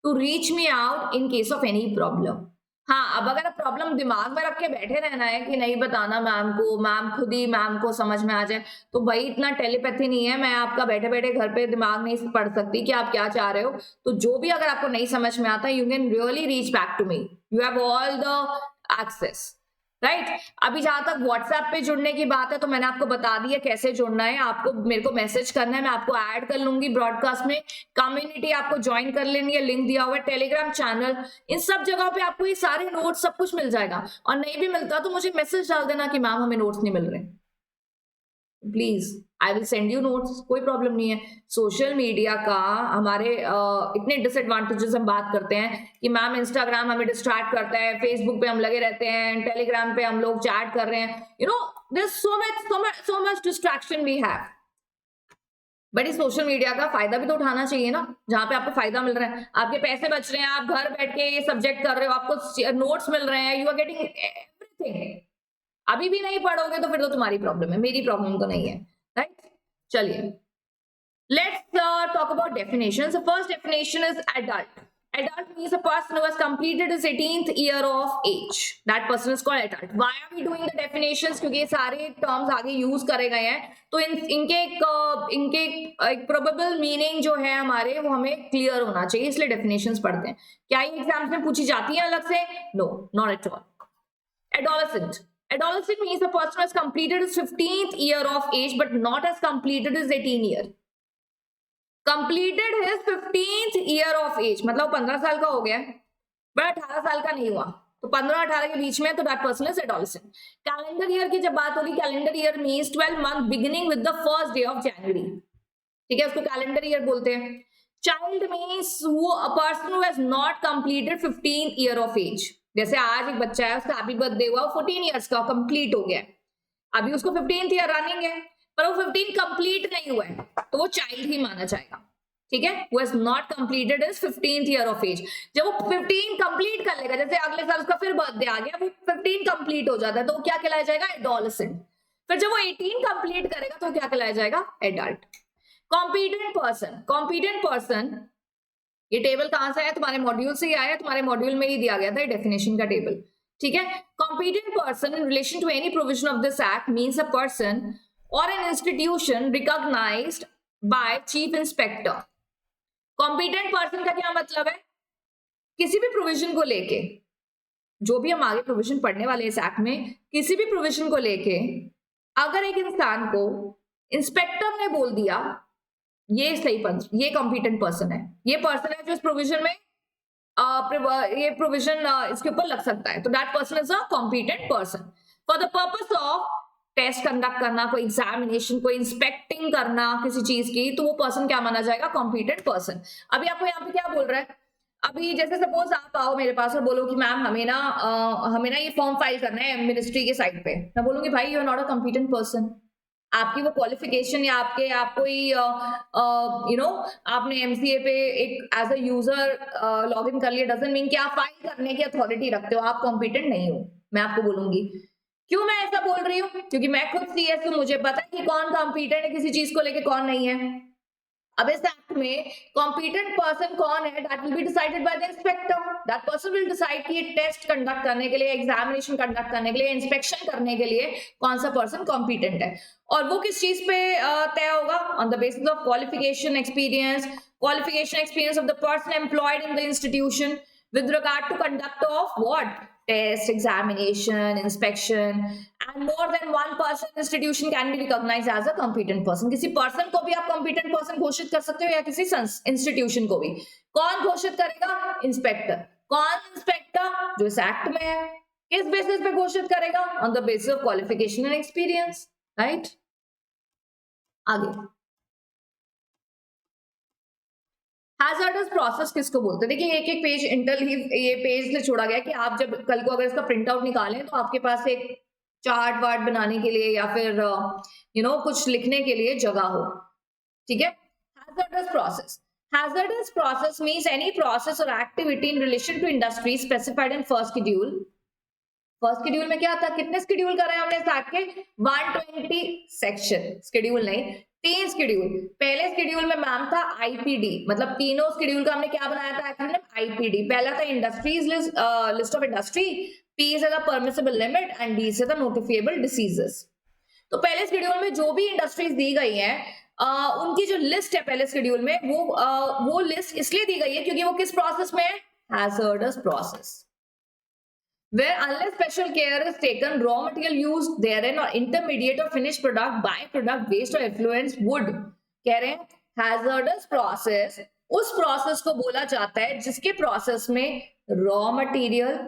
to reach me out in case of any problem. हाँ, अब अगर प्रॉब्लम दिमाग में रख के बैठे रहना है कि नहीं बताना मैम को, मैम खुद ही मैम को समझ में आ जाए, तो भाई इतना टेलीपैथी नहीं है, मैं आपका बैठे बैठे घर पे दिमाग नहीं पढ़ सकती कि आप क्या चाह रहे हो। तो जो भी अगर आपको नहीं समझ में आता, you can really reach back to me, you have all the access, right. अभी जहां तक व्हाट्सएप पे जुड़ने की बात है, तो मैंने आपको बता दिया कैसे जुड़ना है। आपको मेरे को मैसेज करना है, मैं आपको ऐड कर लूंगी ब्रॉडकास्ट में, कम्युनिटी आपको ज्वाइन कर लेनी है, लिंक दिया हुआ है, टेलीग्राम चैनल, इन सब जगहों पे आपको ये सारे नोट्स सब कुछ मिल जाएगा। और नहीं भी मिलता तो मुझे मैसेज डाल देना कि मैम हमें नोट्स नहीं मिल रहे, please I will send you notes, कोई प्रॉब्लम नहीं है। सोशल मीडिया का हमारे इतने डिसएडवांटेजेस हम बात करते हैं कि मैम इंस्टाग्राम हमें डिस्ट्रैक्ट करता है, फेसबुक पे हम लगे रहते हैं, टेलीग्राम पे हम लोग चैट कर रहे हैं, you know there so much distraction we have. But इस सोशल मीडिया का फायदा भी तो उठाना चाहिए ना, जहां पे आपको फायदा मिल रहा है, आपके पैसे बच रहे हैं, आप घर बैठ के ये सब्जेक्ट कर रहे हो, आपको नोट्स मिल रहे हैं, यू आर गेटिंग एवरीथिंग। अभी भी नहीं पढ़ोगे तो फिर तो तुम्हारी प्रॉब्लम है, मेरी प्रॉब्लम तो नहीं है, राइट। चलिए, let's talk about definitions. The first definition is adult. Adult means a person who has completed his 18th year of age. That person is called adult. Why are we doing the definitions? क्योंकि ये सारे terms आगे use करे गए हैं, तो इनके एक probable meaning जो है हमारे, वो हमें clear होना चाहिए, इसलिए definitions पढ़ते हैं। क्या ये exams में पूछी जाती है अलग से? No, not at all. Adolescent. Adolescent means a person who has completed his 15th year of age but not has completed his 18th year. Completed his 15th year of age, मतलब 15 साल का हो गया, बट 18 साल का नहीं हुआ, तो 15-18 के बीच में, तो that person is adolescent. Calendar year की जब बात होगी, calendar year means 12 month beginning with the first day of January, ठीक है, उसको कैलेंडर ईयर बोलते हैं। Child means a person who has not completed 15th year of age. जैसे आज एक बच्चा है, उसका हैप्पी बर्थडे हुआ, 14 ईयर्स का कंप्लीट हो गया, अभी उसको 15th ईयर रनिंग है, पर वो 15 कंप्लीट नहीं हुआ है, तो वो चाइल्ड ही माना जाएगा, ठीक है। वो has not completed his 15th year of age. जब वो 15 कंप्लीट कर लेगा, जैसे अगले साल उसका फिर बर्थडे आ गया, वो 15 कंप्लीट हो जाता है, तो वो क्या कहलाया जाएगा? एडोलेसेंट। फिर जब वो 18 कंप्लीट करेगा तो क्या कहलाया जाएगा? Adult. Competent person, competent person, ये टेबल कहां से आया? तुम्हारे मॉड्यूल से ही आया, तुम्हारे मॉड्यूल में ही दिया गया था डेफिनेशन का टेबल, ठीक है। Competent person in relation to any provision of this act means a person or an institution recognized by chief inspector. Competent person का क्या मतलब है? किसी भी प्रोविजन को लेके, जो भी हम आगे प्रोविजन पढ़ने वाले इस एक्ट में, किसी भी प्रोविजन को लेके अगर एक इंसान को इंस्पेक्टर ने बोल दिया ये सही पंच, ये कॉम्पिटेंट पर्सन है, ये पर्सन है जो इस प्रोविजन में ये प्रोविजन इसके ऊपर लग सकता है, तो that person is a competent person. For the purpose of test conduct करना, कोई एग्जामिनेशन, कोई इंस्पेक्टिंग करना किसी चीज की, तो वो पर्सन क्या माना जाएगा? Competent person. अभी आपको यहाँ पे क्या बोल रहा है? अभी जैसे सपोज आप आओ मेरे पास और बोलो कि मैम हमें ना ये फॉर्म फाइल करना है मिनिस्ट्री के साइट पे, मैं बोलूंगी भाई you are not a competent person. आपकी वो क्वालिफिकेशन या आपको यू नो आपने एमसीए पे एक as a user log in कर लिया, डजंट मीन कि आप फाइल करने की अथॉरिटी रखते हो, आप कॉम्पिटेंट नहीं हो। मैं आपको बोलूंगी क्यों मैं ऐसा बोल रही हूँ, क्योंकि मैं खुद सीएस हूं, मुझे पता है कि कौन कॉम्पिटेंट है किसी चीज को लेके, कौन नहीं है। अब इस एक्ट में कॉम्पिटेंट पर्सन कौन है? That will be decided by the inspector. That person will decide कि टेस्ट कंडक्ट करने के लिए, एग्जामिनेशन कंडक्ट करने के लिए, इंस्पेक्शन करने के लिए कौन सा पर्सन कॉम्पिटेंट है, और वो किस चीज पे तय होगा? On the basis of qualification experience of the person employed in the institution with regard to conduct of what? Test, examination, inspection, and more than one person institution can be recognized as a competent person. किसी person को भी आप competent person घोषित कर सकते हो या किसी institution को भी। कौन घोषित करेगा? इंस्पेक्टर। कौन इंस्पेक्टर? जो इस एक्ट में है। किस बेसिस पे घोषित करेगा? On the basis of qualification and experience, right. आगे हैजर्डस प्रोसेस किसको बोलते हैं? देखिए एक एक पेज इंटरलीव ये पेज से छोड़ा गया कि आप जब कल को अगर इसका प्रिंट आउट निकालें तो आपके पास एक चार्ट वार्ट बनाने के लिए या फिर कुछ लिखने के लिए जगह हो, ठीक है। Hazardous process, hazardous process means any process और activity in relation to industry specified in first schedule. First schedule में क्या था? कितने शेड्यूल कर रहे हैं हमने इस एक्ट के? 120 सेक्शन, शेड्यूल नहीं, 3 शेड्यूल। पहले शेड्यूल में मैम था आईपीडी, मतलब तीनों शेड्यूल का हमने क्या बनाया था एक्रोनिम? आईपीडी। पहला था industries list of industry, P से the permissible limit and D से द नोटिफिएबल डिसीजेस। तो पहले शेड्यूल में जो भी इंडस्ट्रीज दी गई हैं उनकी जो लिस्ट है पहले शेड्यूल में, वो लिस्ट इसलिए दी गई है क्योंकि वो किस प्रोसेस में है? Hazardous process. Where unless special care is taken, raw material used therein or intermediate or finished product, byproduct, waste or effluents would, कह रहे हैं hazardous process उस प्रोसेस को बोला जाता है जिसके प्रोसेस में रॉ मटेरियल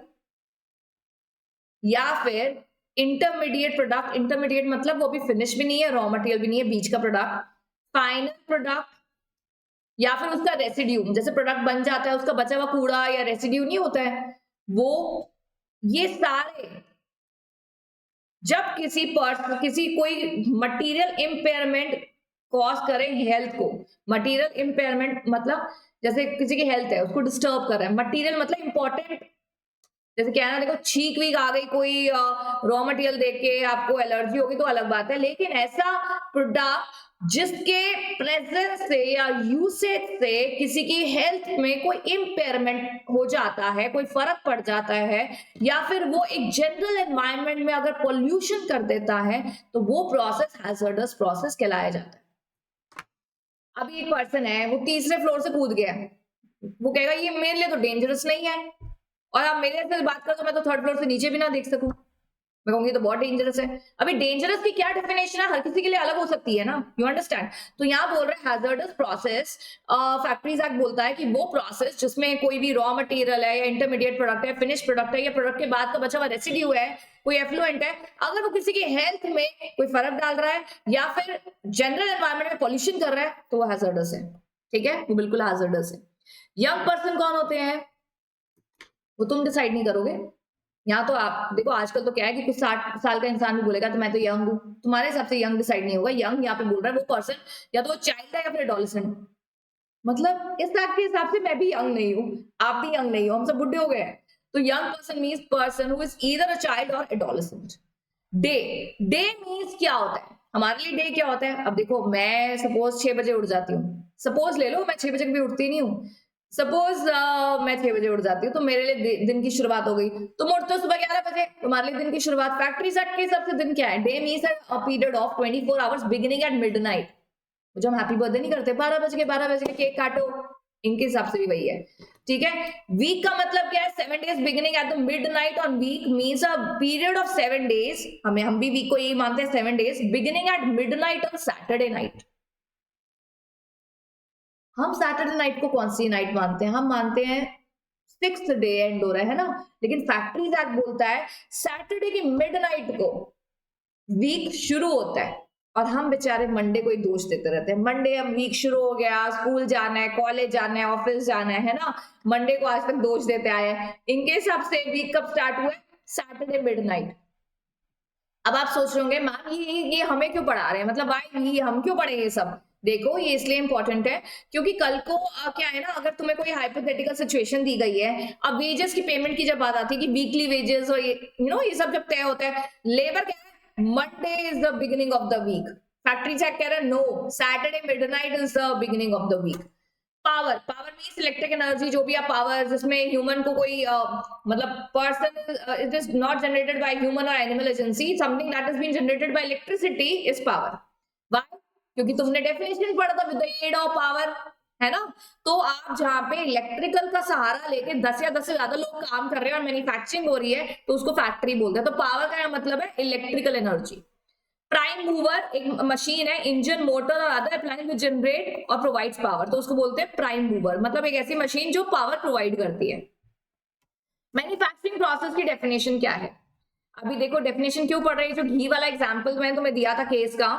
या फिर इंटरमीडिएट प्रोडक्ट, इंटरमीडिएट मतलब वो भी फिनिश भी नहीं है, रॉ मटेरियल भी नहीं है, बीच का प्रोडक्ट, फाइनल प्रोडक्ट या फिर उसका रेसिड्यू, जैसे प्रोडक्ट बन जाता है उसका बचा हुआ कूड़ा या रेसिड्यू नहीं होता है वो, ये सारे जब किसी कोई मटेरियल इम्पेयरमेंट कॉज करे हेल्थ को, मटेरियल इम्पेयरमेंट मतलब जैसे किसी की हेल्थ है उसको डिस्टर्ब कर रहा है, मटेरियल मतलब इंपॉर्टेंट, जैसे क्या है ना, देखो छींक वीक आ गई कोई रॉ मटेरियल देख के आपको एलर्जी होगी तो अलग बात है, लेकिन ऐसा प्रोडक्ट जिसके प्रेजेंस से या यूसेज से किसी की हेल्थ में कोई इम्पेयरमेंट हो जाता है, कोई फर्क पड़ जाता है, या फिर वो एक जनरल एनवायरनमेंट में अगर पोल्यूशन कर देता है तो वो प्रोसेस हैजर्डस प्रोसेस कहलाया जाता है। अभी एक पर्सन है वो तीसरे फ्लोर से कूद गया, वो कहेगा ये मेरे लिए तो डेंजरस नहीं है, और आप मेरे से बात करो तो मैं तो थर्ड फ्लोर से नीचे भी ना देख सकूं, मैं कहूंगी तो बहुत डेंजरस है। अभी डेंजरस की क्या डेफिनेशन है, हर किसी के लिए अलग हो सकती है ना, यू अंडरस्टैंड। तो यहाँ बोल रहे हैं हैजर्डस प्रोसेस, फैक्ट्रीज एक्ट बोलता है कि वो प्रोसेस जिसमें कोई भी रॉ मटेरियल है या इंटरमीडिएट प्रोडक्ट है, फिनिश प्रोडक्ट है या प्रोडक्ट के बाद का बचा हुआ रेसिड्यू है, कोई एफ्लुएंट है, अगर वो किसी की हेल्थ में कोई फर्क डाल रहा है या फिर जनरल एनवायरमेंट में पॉल्यूशन कर रहा है तो वो हैजर्डस है, ठीक है, वो बिल्कुल हैजर्डस है। यंग पर्सन कौन होते हैं वो तुम डिसाइड नहीं करोगे, यहाँ तो आप देखो आजकल तो क्या है कि कुछ 60 साल का इंसान भी बोलेगा तो मैं तो यंग हूँ, तुम्हारे हिसाब से यंग डिसाइड नहीं होगा, यंग यहाँ पे बोल रहा है वो पर्सन या तो वो चाइल्ड है या फिर एडोलेसेंट, मतलब इस बात के हिसाब से मैं भी यंग नहीं हूँ, आप भी यंग नहीं हो, हम सब बुढ़े हो गए हैं। तो young person means person who is either a child और एडोलेसेंट। डे, डे मीन्स क्या होता है हमारे लिए, डे क्या होता है, अब देखो मैं सपोज 6 बजे उठ जाती हूँ, सपोज ले लो मैं 6 बजे कभी उठती नहीं हूँ, सपोज मैं 6 बजे उठ जाती हूँ तो मेरे लिए दिन की शुरुआत हो गई, तुम उठते हो सुबह 11 बजे, तुम्हारे लिए दिन की शुरुआत, फैक्ट्री सेट के हिसाब से दिन क्या है, day means a period of 24 hours beginning at midnight, जो हम हैप्पी बर्थडे नहीं करते 12 बजे के केक काटो, इनके हिसाब से भी वही है, ठीक है। वीक का मतलब क्या है, 7 days beginning at the midnight on week means a period of 7 days, हम भी वीक को यही मानते हैं 7 days beginning at midnight on Saturday night. हम सैटरडे नाइट को कौन सी नाइट मानते हैं, हम मानते हैं 6th डे एंड हो रहा है ना, लेकिन फैक्ट्रीज एक्ट बोलता है सैटरडे की मिडनाइट को वीक शुरू होता है, और हम बेचारे मंडे को ही दोष देते रहते हैं, मंडे अब वीक शुरू हो गया, स्कूल जाना है, कॉलेज जाना है, ऑफिस जाना है ना, मंडे को आज तक दोष देते आए हैं। इनके हिसाब से वीक कब स्टार्ट हुआ है, सैटरडे मिडनाइट। अब आप सोच रहे होंगे मैम ये हमें क्यों पढ़ा रहे हैं, मतलब भाई ये हम क्यों पढ़े ये सब, देखो ये इसलिए इंपॉर्टेंट है क्योंकि कल को क्या है ना, अगर तुम्हें कोई हाइपोथेटिकल सिचुएशन दी गई है, अब वेजेस की पेमेंट की जब बात आती है कि वीकली वेजेस और ये सब जब तय होता है, लेबर कह रहा है Monday is the beginning of the week, factory check कह रहा है no Saturday midnight is the beginning of the week. Power, power means electric energy, जो भी आप पावर जिसमें ह्यूमन को कोई मतलब person, it is not generated by human और animal agency, something that is been generated by electricity is power. Why, क्योंकि तुमने डेफिनेशन पढ़ा था with the aid of power, है ना। तो आप जहां पे इलेक्ट्रिकल का सहारा लेके 10 या 10 से ज्यादा लोग काम कर रहे हैं और मैन्युफैक्चरिंग हो रही है तो उसको फैक्ट्री बोलते हैं। तो पावर का मतलब है इलेक्ट्रिकल एनर्जी। प्राइम मूवर एक मशीन है, इंजन, मोटर और अदर अप्लायंस विच जनरेट और प्रोवाइड्स पावर, तो उसको बोलते हैं प्राइम मूवर, मतलब एक ऐसी मशीन जो पावर प्रोवाइड करती है। मैन्युफैक्चरिंग प्रोसेस की डेफिनेशन क्या है, अभी देखो डेफिनेशन क्यों पढ़ रही है, जो घी वाला एग्जांपल मैंने तुम्हें दिया था केस का,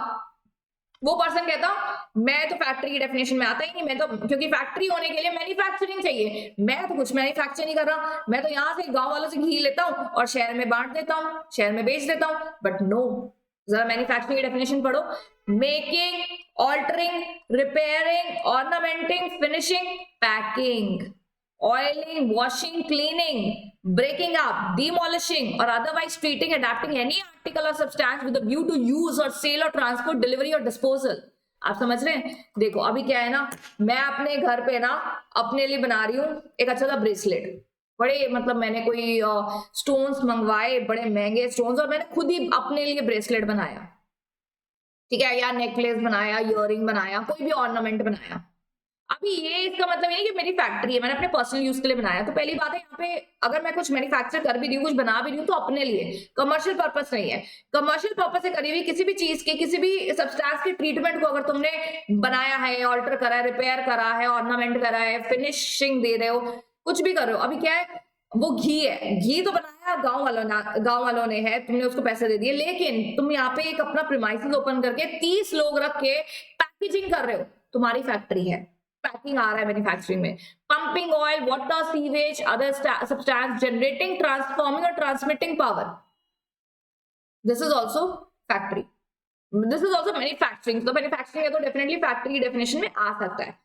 वो पर्सन कहता मैं तो फैक्ट्री की डेफिनेशन में आता ही नहीं, मैं तो क्योंकि फैक्ट्री होने के लिए मैन्युफैक्चरिंग चाहिए, मैं तो कुछ मैन्युफैक्चर नहीं कर रहा, मैं तो यहाँ से गांव वालों से घी लेता हूँ और शहर में बांट देता हूँ, शहर में बेच देता हूँ, बट नो, जरा मैन्युफैक्चरिंग की डेफिनेशन पढ़ो, making, altering, repairing, ornamenting, finishing, packing, oiling, washing, cleaning, breaking up, demolishing or otherwise treating, adapting any article or substance with a view to use or sale or transport, delivery or disposal। आप समझ रहे हैं, देखो अभी क्या है ना, मैं अपने घर पे ना अपने लिए बना रही हूँ एक अच्छा सा ब्रेसलेट, बड़े मतलब मैंने कोई स्टोन्स मंगवाए, बड़े महंगे स्टोन्स, और मैंने खुद ही अपने लिए ब्रेसलेट बनाया, ठीक है, या नेकलेस बनाया, इयररिंग बनाया, कोई भी ऑर्नामेंट बनाया। अभी ये इसका मतलब ये है कि मेरी फैक्ट्री है, मैंने अपने पर्सनल यूज के लिए बनाया, तो पहली बात है यहाँ पे अगर मैं कुछ मैन्युफैक्चर कर भी रही हूँ, कुछ बना भी रही हूँ तो अपने लिए, कमर्शियल पर्पस नहीं है। कमर्शियल पर्पस से करी हुई किसी भी चीज की, किसी भी सब्सटेंस के ट्रीटमेंट को अगर तुमने बनाया है, ऑल्टर करा है, रिपेयर करा है, ऑर्नामेंट करा है, फिनिशिंग दे रहे हो, कुछ भी कर रहे हो, अभी क्या है वो घी है, घी तो बनाया गांव वालों ने है, तुमने उसको पैसे दे दिए, लेकिन तुम यहाँ पे एक अपना प्रीमाइसेस ओपन करके 30 लोग रख के पैकेजिंग कर रहे हो, तुम्हारी फैक्ट्री है, पैकिंग आ रहा है मैन्युफैक्चरिंग में। Pumping oil, water, sewage, other substance, generating, transforming और transmitting power, this is also factory, this is also manufacturing. तो मैन्युफैक्चरिंग है तो डेफिनेटली फैक्ट्री डेफिनेशन में आ सकता है।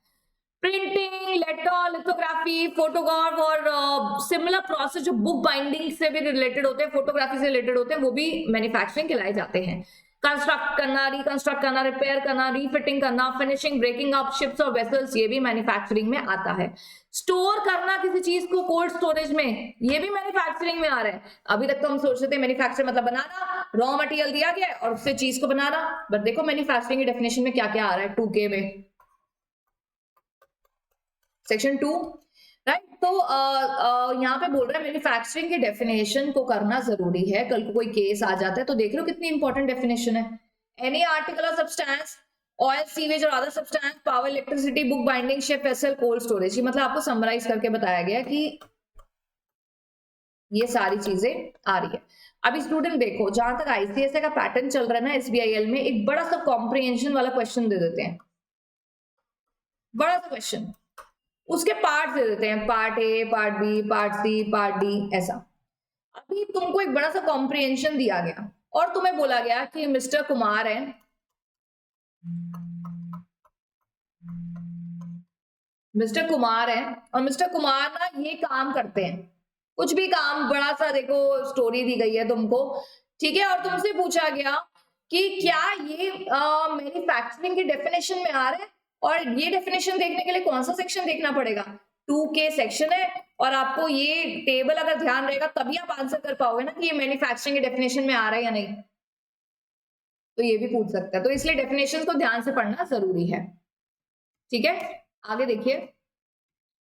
प्रिंटिंग, लेटर, लिथोग्राफी, फोटोग्राफ और सिमिलर प्रोसेस जो बुक बाइंडिंग से भी रिलेटेड होते हैं, फोटोग्राफी से रिलेटेड होते हैं, वो भी मैन्युफैक्चरिंग कहलाए जाते हैं। कंस्ट्रक्ट करना, रिकंस्ट्रक्ट करना, रिपेयर करना, रीफिटिंग करना, फिनिशिंग, ब्रेकिंग अप शिप्स और वेसल्स, ये भी मैन्युफैक्चरिंग में आता है। स्टोर करना किसी चीज को कोल्ड स्टोरेज में, ये भी मैन्युफैक्चरिंग में आ रहा है। अभी तक तो हम सोचते थे मैन्युफैक्चर मतलब बनाना, रॉ मटेरियल दिया गया और उससे चीज को बनाना, बट देखो मैन्युफैक्चरिंग की डेफिनेशन में क्या क्या आ रहा है 2K में, सेक्शन 2, राइट। तो यहाँ पे बोल रहा है मैन्युफैक्चरिंग के डेफिनेशन को करना जरूरी है, कल को कोई केस आ जाता है तो देख लो कितनी इंपॉर्टेंट डेफिनेशन है। एनी आर्टिकल और सब्सटेंस, ऑयल, सीवेज और other substance, power, electricity, book binding, ship, vessel, cold storage, ये मतलब आपको समराइज करके बताया गया कि ये सारी चीजें आ रही है। अभी स्टूडेंट देखो, जहां तक आईसीएसए का पैटर्न चल रहा है ना एसबीआईएल में, एक बड़ा सा कॉम्प्रिहेंशन वाला क्वेश्चन दे देते हैं, बड़ा सा क्वेश्चन, उसके पार्ट दे देते हैं, part A, part B, part C, part D, ऐसा। अभी तुमको एक बड़ा सा कॉम्प्रिहेंशन दिया गया और तुम्हें बोला गया कि मिस्टर कुमार है, मिस्टर कुमार है और मिस्टर कुमार ना ये काम करते हैं, कुछ भी काम, बड़ा सा देखो स्टोरी दी गई है तुमको, ठीक है, और तुमसे पूछा गया कि क्या ये मैन्युफैक्चरिंग की डेफिनेशन में आ रहा है, और ये डेफिनेशन देखने के लिए कौन सा सेक्शन देखना पड़ेगा, 2K सेक्शन है, और आपको ये टेबल अगर ध्यान रहेगा तभी आप आंसर कर पाओगे ना कि ये मैन्युफैक्चरिंग के डेफिनेशन में आ रहा है या नहीं, तो ये भी पूछ सकता है, तो इसलिए डेफिनेशन को ध्यान से पढ़ना जरूरी है, ठीक है। आगे देखिए,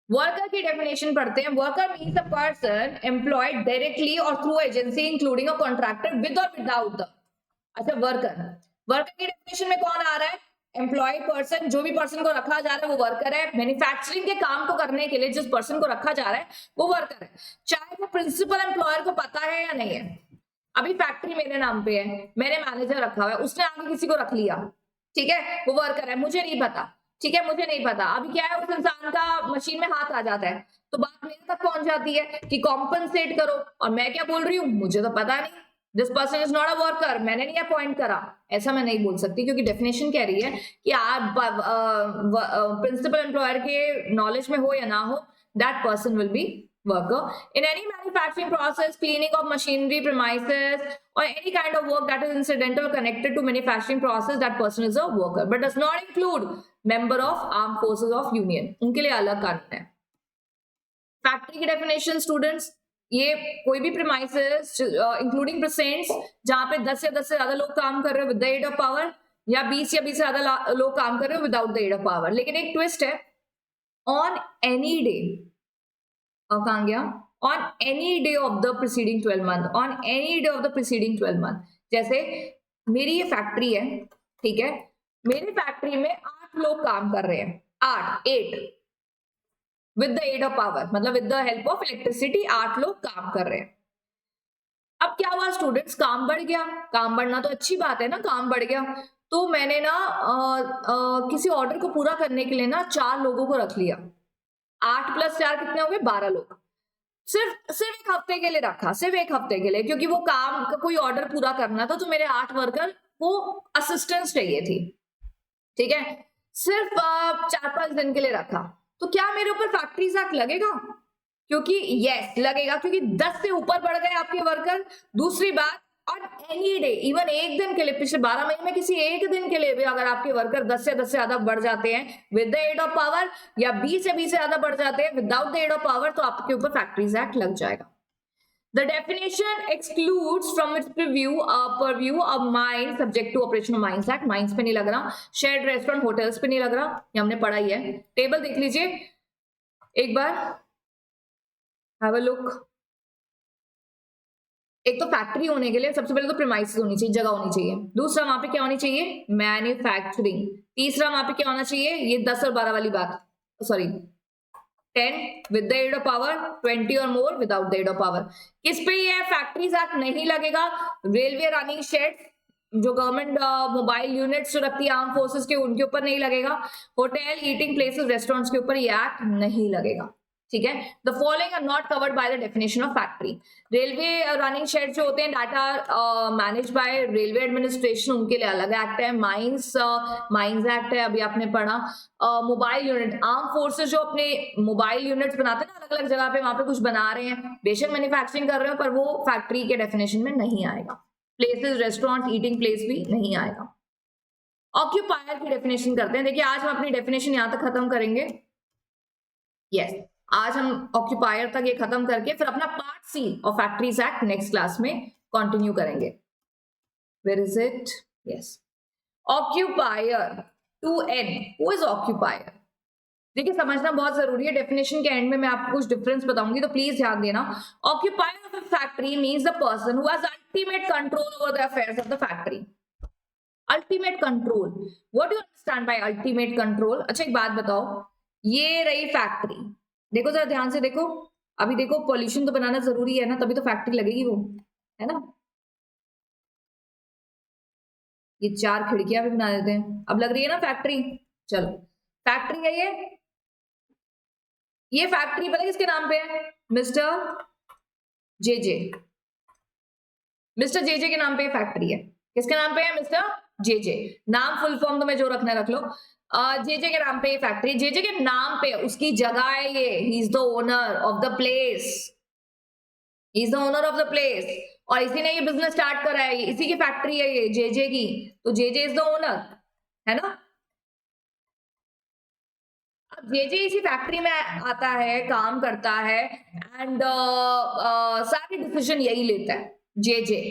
वर्कर की डेफिनेशन पढ़ते हैं। Worker means a person employed directly और through agency including a contractor with और विदाउट द, अच्छा वर्कर, वर्कर की डेफिनेशन में कौन आ रहा है, एम्प्लॉयड पर्सन, जो भी पर्सन को रखा जा रहा है वो वर्कर है, मैन्युफैक्चरिंग के काम को करने के लिए जिस पर्सन को रखा जा रहा है वो वर्कर है, चाहे वो प्रिंसिपल एम्प्लॉयर को पता है या नहीं है। अभी फैक्ट्री मेरे नाम पे है, मैंने मैनेजर रखा हुआ है, उसने आगे किसी को रख लिया, ठीक है, वो वर्कर है, मुझे नहीं पता, ठीक है, मुझे नहीं पता, अभी क्या है, उस इंसान का मशीन में हाथ आ जाता है तो बात मेरे तक पहुंच जाती है कि कॉम्पनसेट करो, और मैं क्या बोल रही हूँ, मुझे तो पता नहीं, this person is not a worker, मैंने नहीं अपॉइंट करा, ऐसा मैं नहीं बोल सकती, क्योंकि डेफिनेशन कह रही है कि आप प्रिंसिपल एम्प्लॉयर के नॉलेज में हो या ना हो, that person will B worker. In any manufacturing process, cleaning of machinery, premises, or any kind of work that is incidental connected to manufacturing process, that person is a worker, but does not include member of armed forces of union. उनके लिए अलग कानून है। Factory की definition students, ये कोई भी premises including presents जहां पे 10 या 10 से ज्यादा लोग काम कर रहे हो with the aid of power, या 20 या 20 से ज्यादा लोग काम कर रहे हो without the aid of power, लेकिन एक ट्विस्ट है, ऑन एनी डे, कहां गया, on any day of the preceding 12 month, on any day of the preceding 12 month, जैसे मेरी ये फैक्ट्री है, ठीक है, मेरी फैक्ट्री में 8 लोग काम कर रहे हैं, 8 with the aid of power, मतलब with the help of electricity 8 लोग काम कर रहे हैं। अब क्या हुआ स्टूडेंट्स, काम बढ़ गया, काम बढ़ना तो अच्छी बात है ना, काम बढ़ गया, तो मैंने ना किसी ऑर्डर को पूरा करने के लिए ना 4 लोगों को रख लिया, 8 + 4 कितने हो गए, 12 लोग, सिर्फ एक हफ्ते के लिए रखा, सिर्फ एक हफ्ते के लिए, क्योंकि वो काम का कोई ऑर्डर पूरा करना था, तो मेरे 8 वर्कर को असिस्टेंस चाहिए थी, ठीक है, सिर्फ 4-5 दिन के लिए रखा, तो क्या मेरे ऊपर फैक्ट्री एक्ट लगेगा, क्योंकि यस लगेगा, क्योंकि 10 से ऊपर बढ़ गए आपके वर्कर। दूसरी बात, और एनी डे, इवन एक दिन के लिए, पिछले 12 महीने में किसी एक दिन के लिए भी अगर आपके वर्कर 10 से ज्यादा बढ़ जाते हैं with the aid of power, या 20 से 20 से ज्यादा बढ़ जाते हैं without the aid of power, तो आपके ऊपर फैक्ट्रीज एक्ट लग जाएगा। The definition excludes from its purview of mine subject to operation of mines act, mines पे नहीं लग रहा, shared restaurant hotels पे नहीं लग रहा, ये हमने पढ़ा ही है, टेबल देख लीजिए एक बार, have a look। एक तो फैक्ट्री होने के लिए सबसे पहले तो प्रीमाइसेस होनी चाहिए, जगह होनी चाहिए, दूसरा वहां पे क्या होनी चाहिए, मैन्युफैक्चरिंग, तीसरा वहां पे क्या होना चाहिए, ये 10 और 12 वाली बात, sorry 10 with the aid of power, 20 or more without the aid of power. किस पे ये फैक्ट्रीज एक्ट नहीं लगेगा? रेलवे रनिंग शेड, जो गवर्नमेंट मोबाइल यूनिट्स जो रखती है आर्म फोर्सेस के, उनके ऊपर नहीं लगेगा. होटल, ईटिंग प्लेसेस, रेस्टोरेंट्स के ऊपर ये एक्ट नहीं लगेगा. ठीक है. The following are not covered by the definition of factory. Railway running shed जो होते हैं, data manage by railway administration, उनके लिए अलग एक्ट है. माइंस एक्ट है, अभी आपने पढ़ा. मोबाइल यूनिट, आर्म फोर्सेस जो अपने मोबाइल यूनिट्स बनाते हैं ना अलग अलग जगह पे, वहां पे कुछ बना रहे हैं, बेशक मैन्युफैक्चरिंग कर रहे हो, पर वो फैक्ट्री के डेफिनेशन में नहीं आएगा. प्लेसेस, रेस्टोरेंट, ईटिंग प्लेस भी नहीं आएगा. ऑक्यूपायर की डेफिनेशन करते हैं. देखिए आज हम अपनी डेफिनेशन यहां तक खत्म करेंगे. यस, आज हम ऑक्यूपायर तक ये खत्म करके फिर अपना part C of factories act next class में कंटिन्यू करेंगे. Where is it? Yes, occupier. 2N, who is occupier? देखिए समझना बहुत जरूरी है. डेफिनेशन के एंड में मैं आपको कुछ डिफरेंस बताऊंगी, तो प्लीज ध्यान देना. Occupier of a factory means the person who has ultimate control over the affairs of the factory. Ultimate control, what do you understand bye ultimate control? अच्छा एक बात बताओ, ये रही फैक्ट्री, देखो जरा ध्यान से देखो. अभी देखो पॉल्यूशन तो बनाना जरूरी है ना, तभी तो फैक्ट्री लगेगी वो, है ना. ये 4 खिड़कियां भी बना देते हैं, अब लग रही है ना फैक्ट्री. चलो फैक्ट्री है ये फैक्ट्री पता है किसके नाम पे है? Mister JJ. मिस्टर जेजे के नाम पे फैक्ट्री है. किसके नाम पे है? Mister JJ. नाम फुल फॉर्म तो मैं जो रखना रख लो. जेजे के नाम पे ये फैक्ट्री, जेजे के नाम पे, उसकी जगह है ये. He is the owner of the place, he is the owner of the place, और इसी ने ये बिजनेस स्टार्ट करा है, इसी की फैक्ट्री है ये, जेजे की. तो जेजे इज द ओनर, है ना. अब जेजे इसी फैक्ट्री में आता है, काम करता है, एंड सारे डिसीजन यही लेता है जेजे.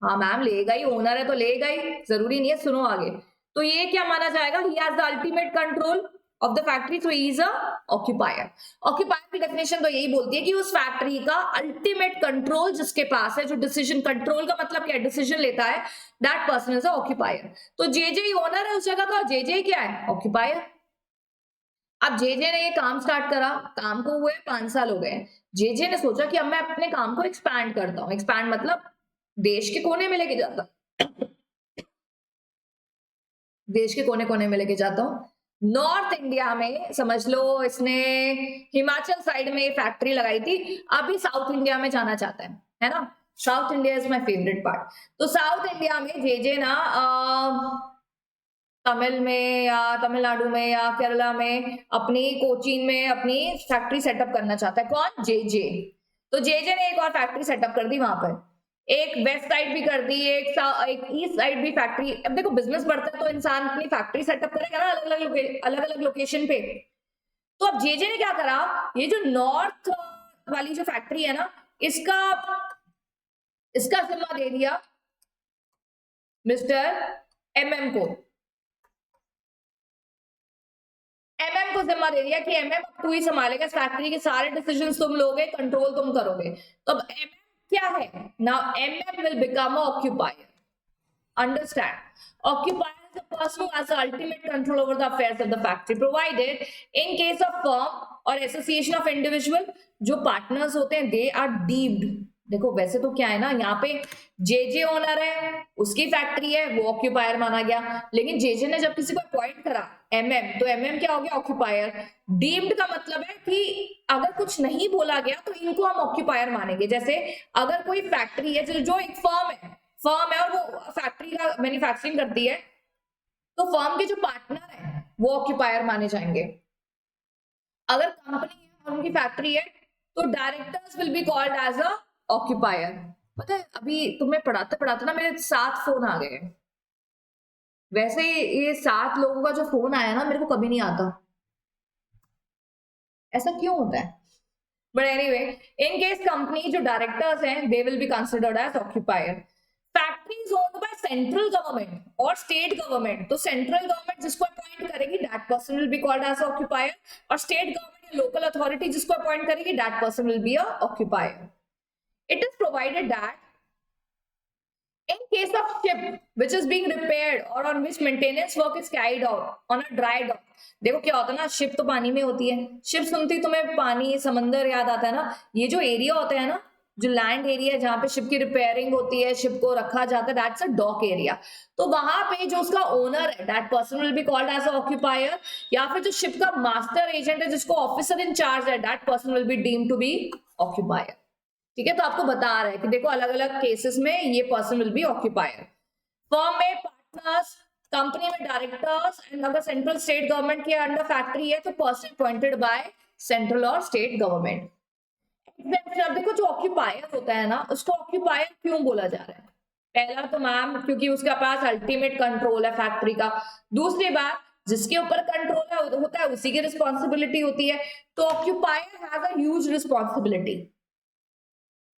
हाँ मैम लेगा ही, ओनर है तो लेगा ही, जरूरी नहीं है. सुनो आगे, तो ये क्या माना जाएगा? He has the ultimate control of the factory, so he is a occupier. Occupier की डेफिनेशन तो यही बोलती है कि उस फैक्ट्री का अल्टीमेट कंट्रोल जिसके पास है, जो डिसीजन, कंट्रोल का मतलब क्या है? डिसीजन लेता है, that person is a occupier. तो जेजे ही ओनर है उस जगह का, जेजे क्या है? ऑक्यूपायर. अब जेजे ने ये काम स्टार्ट करा, काम को हुए 5 साल हो गए. जेजे ने सोचा कि अब मैं अपने काम को एक्सपैंड करता हूँ. एक्सपैंड मतलब देश के कोने में लेके जाता, देश के कोने कोने में लेके जाता हूँ. नॉर्थ इंडिया में समझ लो इसने हिमाचल साइड में फैक्ट्री लगाई थी, अभी साउथ इंडिया में जाना चाहता है ना. South India is my favourite part. तो साउथ इंडिया में जेजे ना तमिल में या तमिलनाडु में या केरला में, अपनी कोचीन में अपनी फैक्ट्री सेटअप करना चाहता है. कौन? जेजे. तो जेजे ने एक और फैक्ट्री सेटअप कर दी वहां पर, एक वेस्ट साइड भी कर दी, एक ईस्ट साइड भी फैक्ट्री. अब देखो बिजनेस बढ़ता है तो इंसान अपनी फैक्ट्री सेटअप करेगा ना अलग अलग लोकेशन पे. तो अब जेजे ने क्या करा, ये जो नॉर्थ वाली जो फैक्ट्री है ना, इसका जिम्मा दे दिया मिस्टर एमएम को. एमएम को जिम्मा दे दिया कि एमएम तू ही संभालेगा इस फैक्ट्री के सारे डिसीजंस, तुम लोगे, कंट्रोल तुम करोगे. तो अब एमएम क्या है? Now MM will become a occupier. Understand? Occupier is the person who has the ultimate control over the affairs of the factory, provided in case of firm or association of individual, जो partners होते हैं they are deemed. देखो वैसे तो क्या है ना, यहाँ पे जेजे ओनर है, उसकी फैक्ट्री है, वो ऑक्यूपायर माना गया. लेकिन जेजे ने जब किसी को अपॉइंट करा एमएम, तो एमएम क्या हो गया? ऑक्यूपायर. डीम्ड का मतलब है कि अगर कुछ नहीं बोला गया तो इनको हम ऑक्यूपायर मानेंगे. जैसे अगर कोई फैक्ट्री है जो एक फर्म है और वो फैक्ट्री का मैन्युफैक्चरिंग करती है, तो फर्म के जो पार्टनर है वो ऑक्यूपायर माने जाएंगे. अगर कंपनी है और उनकी फैक्ट्री है तो directors will be called as a occupier. पता है अभी तुम्हें पढ़ाते पढ़ाते ना मेरे 7 फोन आ गए. वैसे ये 7 लोगों का जो फोन आया ना, मेरे को कभी नहीं आता. ऐसा क्यों होता है? But anyway, in case company जो डायरेक्टर्स हैं they will be considered as occupier. Factory is owned by central government और स्टेट गवर्नमेंट. तो सेंट्रल गवर्नमेंट जिसको अपॉइंट करेगी that person will be called as occupier, और स्टेट गवर्नमेंट या local authority जिसको appoint करेगी that person will be a occupier. It is provided that In case of ship which is being repaired or on which maintenance work is carried out on a dry dock, देखो क्या होता है ना, ship तो पानी में होती है, शिप सुनती तुम्हें पानी समंदर याद आता है ना, ये जो एरिया होता है ना, जो लैंड एरिया है जहाँ पे शिप की रिपेयरिंग होती है, शिप को रखा जाता है, दैट्स अ डॉक एरिया। तो वहां पे जो उसका ओनर है, that person will be called as a occupier, या फिर जो शिप का मास्टर एजेंट है जिसको ऑफिसर इन चार्ज है, that person will be deemed to be occupier. ठीक है, तो आपको बता रहा है कि देखो अलग अलग केसेस में ये person will B occupier. Firm में पार्टनर्स, कंपनी में डायरेक्टर्स, एंड अगर सेंट्रल स्टेट गवर्नमेंट के अंडर फैक्ट्री है तो पर्सन अपॉइंटेड बाय सेंट्रल और स्टेट गवर्नमेंट। देखो जो ऑक्यूपायर होता है ना, उसको ऑक्यूपायर क्यों बोला जा रहा है? पहला तो मैम क्योंकि उसके पास अल्टीमेट कंट्रोल है फैक्ट्री का। दूसरी बात, जिसके ऊपर कंट्रोल होता है उसी की रिस्पॉन्सिबिलिटी होती है। तो occupier has a huge responsibility.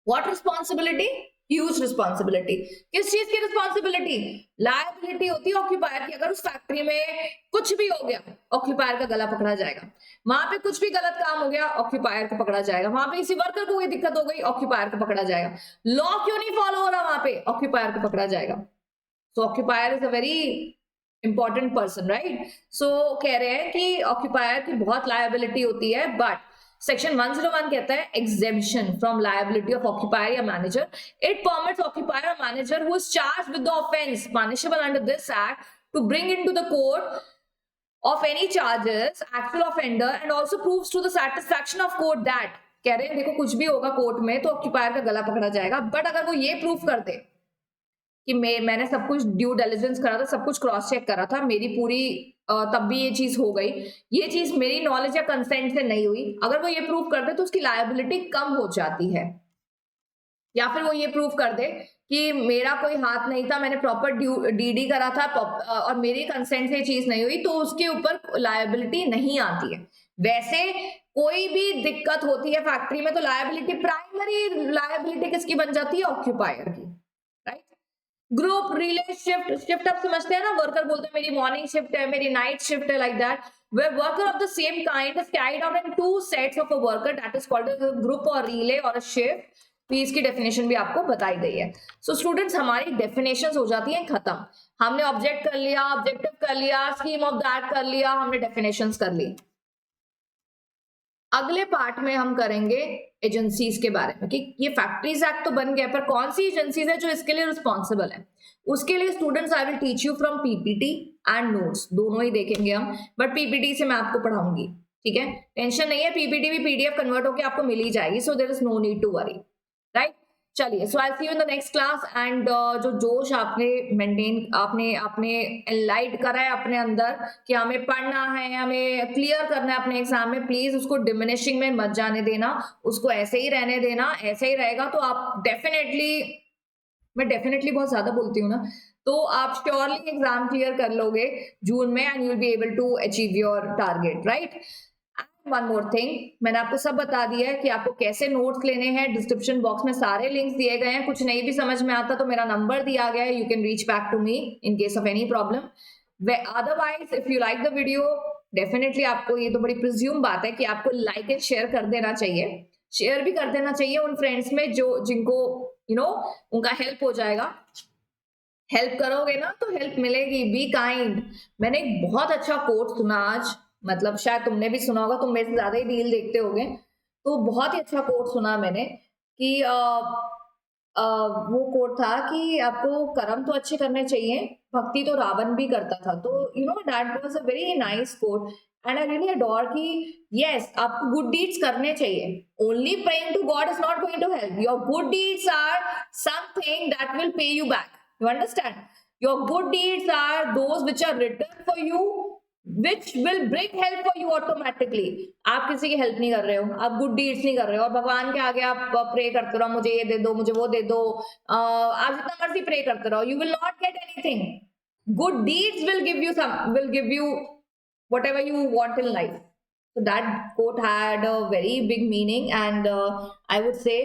What responsibility? Huge responsibility। किस चीज की रिस्पॉन्सिबिलिटी? लायबिलिटी होती है ऑक्यूपायर की। अगर उस फैक्ट्री में कुछ भी हो गया, ऑक्यूपायर का गला पकड़ा जाएगा। वहां पे कुछ भी गलत काम हो गया, ऑक्यूपायर को पकड़ा जाएगा। वहां पे किसी वर्कर को कोई दिक्कत हो गई, ऑक्यूपायर को पकड़ा जाएगा। लॉ क्यों नहीं फॉलो हो रहा वहां पे, ऑक्यूपायर को पकड़ा जाएगा। So occupier is a very important person, right? So कह रहे हैं कि ऑक्यूपायर की बहुत लायबिलिटी होती है, बट सेक्शन 101 कहता है exemption from liability of occupier या manager. It permits occupier or manager who is charged with the offense punishable under this act to bring into the court of any charges actual offender and also proves to the satisfaction of court that, कह रहे हैं देखो कुछ भी होगा court में तो occupier का गला पकड़ा जाएगा, बट अगर वो ये प्रूफ कर दे कि मैंने सब कुछ ड्यू डिलिजेंस करा था, सब कुछ क्रॉस चेक करा था, मेरी पूरी तब भी ये चीज हो गई, ये चीज मेरी नॉलेज या कंसेंट से नहीं हुई, अगर वो ये प्रूव कर दे तो उसकी लायबिलिटी कम हो जाती है। या फिर वो ये प्रूव कर दे कि मेरा कोई हाथ नहीं था, मैंने प्रॉपर डीडी करा था और मेरी कंसेंट से ये चीज नहीं हुई, तो उसके ऊपर लायबिलिटी नहीं आती है। वैसे कोई भी दिक्कत होती है फैक्ट्री में तो लायबिलिटी, प्राइमरी लायबिलिटी किसकी बन जाती है? ऑक्यूपायर की, right? Group relay shift, shift आप समझते हैं ना, वर्कर बोलते हैं मेरी मॉर्निंग शिफ्ट है, मेरी नाइट शिफ्ट है, like that. Where worker of the same kind is carried out in two sets of a worker, that is called as a group or relay or a shift। तो इसकी definition भी आपको बताई गई है। So students हमारी definitions हो जाती हैं खत्म। हमने ऑब्जेक्ट कर लिया, ऑब्जेक्टिव कर लिया, स्कीम ऑफ दैट कर लिया, हमने डेफिनेशंस कर ली। अगले पार्ट में हम करेंगे एजेंसीज के बारे में कि ये फैक्ट्रीज एक्ट तो बन गया, पर कौन सी एजेंसीज है जो इसके लिए रिस्पॉन्सिबल है। उसके लिए students I will teach you from PPT and notes, दोनों ही देखेंगे हम, बट पीपीटी से मैं आपको पढ़ाऊंगी, ठीक है? टेंशन नहीं है, पीपीटी भी पीडीएफ कन्वर्ट होकर आपको मिल ही जाएगी, so there is no need to worry, right? चलिए, so I see you in the next class. And जो जोश आपने मेंटेन, आपने एनलाइट करा है अपने अंदर कि हमें पढ़ना है, हमें क्लियर करना है अपने एग्जाम में, प्लीज उसको डिमिनिशिंग में मत जाने देना, उसको ऐसे ही रहने देना। ऐसे ही रहेगा तो आप डेफिनेटली, मैं डेफिनेटली बहुत ज्यादा बोलती हूँ ना, तो आप श्योरली एग्जाम क्लियर कर लोगे जून में and you will be able to achieve your target, right? One more thing, मैंने आपको सब बता दिया है कि आपको कैसे नोट्स लेने हैं। डिस्क्रिप्शन बॉक्स में सारे लिंक्स दिए गए हैं। कुछ नहीं भी समझ में आता तो मेरा नंबर दिया गया है, you can reach back to me in case of any problem. Otherwise if you like the video, definitely आपको, ये तो बड़ी प्रिज्यूम बात है कि आपको लाइक एंड शेयर कर देना चाहिए। शेयर भी कर देना चाहिए उन फ्रेंड्स में जो जिनको उनका हेल्प हो जाएगा। हेल्प करोगे ना तो हेल्प मिलेगी। Be kind. मैंने एक बहुत अच्छा कोट सुना आज, मतलब शायद तुमने भी सुना होगा, तुम मेरे से ज्यादा ही रील देखते होगे, तो बहुत ही अच्छा कोट सुना मैंने कि वो कोट था कि आपको कर्म तो अच्छे करने चाहिए, भक्ति तो रावण भी करता था। तो that was a very nice quote and I really adore कि यस, आपको गुड डीड्स करने चाहिए। Only praying to God is not going to help. Your good deeds are something that will pay you back, you understand? Your good deeds are those which are written for you, which will bring help for you automatically। आप किसी की help नहीं कर रहे हो, आप good deeds नहीं कर रहे हो, और भगवान के आगे आप प्रे करते रहो, मुझे ये दे दो, मुझे वो दे दो, आप जितना मर्जी प्रे करते रहो, you will not get anything। good deeds will give you whatever you want in life। so that quote had a very big meaning and I would say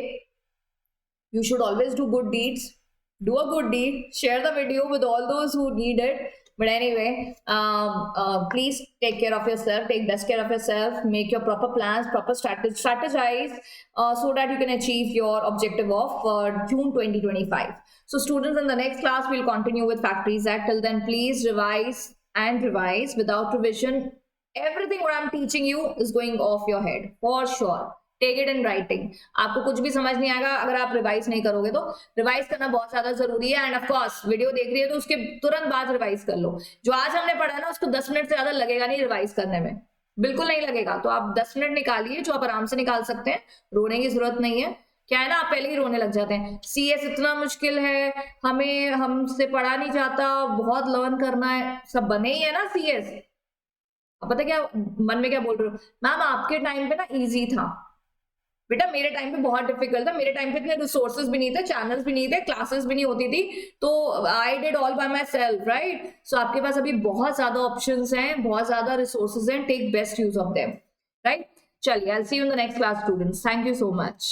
you should always do good deeds। Do a good deed, share the video with all those who need it, But anyway, please take care of yourself, take best care of yourself, make your proper plans, proper strategize, so that you can achieve your objective of June 2025. So students, in the next class we'll continue with factory Z. Till then, please revise and revise. Without revision, everything what I'm teaching you is going off your head for sure. Take it in writing. आपको कुछ भी समझ नहीं आएगा अगर आप revise नहीं करोगे. तो रिवाइज करना बहुत ज्यादा जरूरी है. एंड ऑफ कोर्स वीडियो देख रही है तो उसके तुरंत बाद रिवाइज कर लो. जो आज हमने पढ़ा ना उसको 10 मिनट से ज्यादा लगेगा नहीं रिवाइज करने में, बिल्कुल नहीं लगेगा. तो आप 10 मिनट निकालिए जो आप आराम से निकाल सकते हैं. रोने की जरूरत नहीं है. क्या है ना, आप पहले ही रोने लग जाते हैं. CS इतना मुश्किल है, हमें हमसे पढ़ा नहीं जाता, बहुत लर्न करना है. सब बने ही है ना CS. अब पता क्या मन में क्या बोल रहे हो, मैम आपके टाइम पे ना इजी था. बेटा मेरे टाइम पे बहुत डिफिकल्ट था. मेरे टाइम पे इतने रिसोर्सेज भी नहीं थे, चैनल्स भी नहीं थे, क्लासेस भी नहीं होती थी. तो I did all by myself, right. So आपके पास अभी बहुत ज्यादा ऑप्शंस हैं, बहुत ज्यादा रिसोर्सेज हैं. Take best use of them, right. चलिए, I will see you in the next class students. Thank you so much.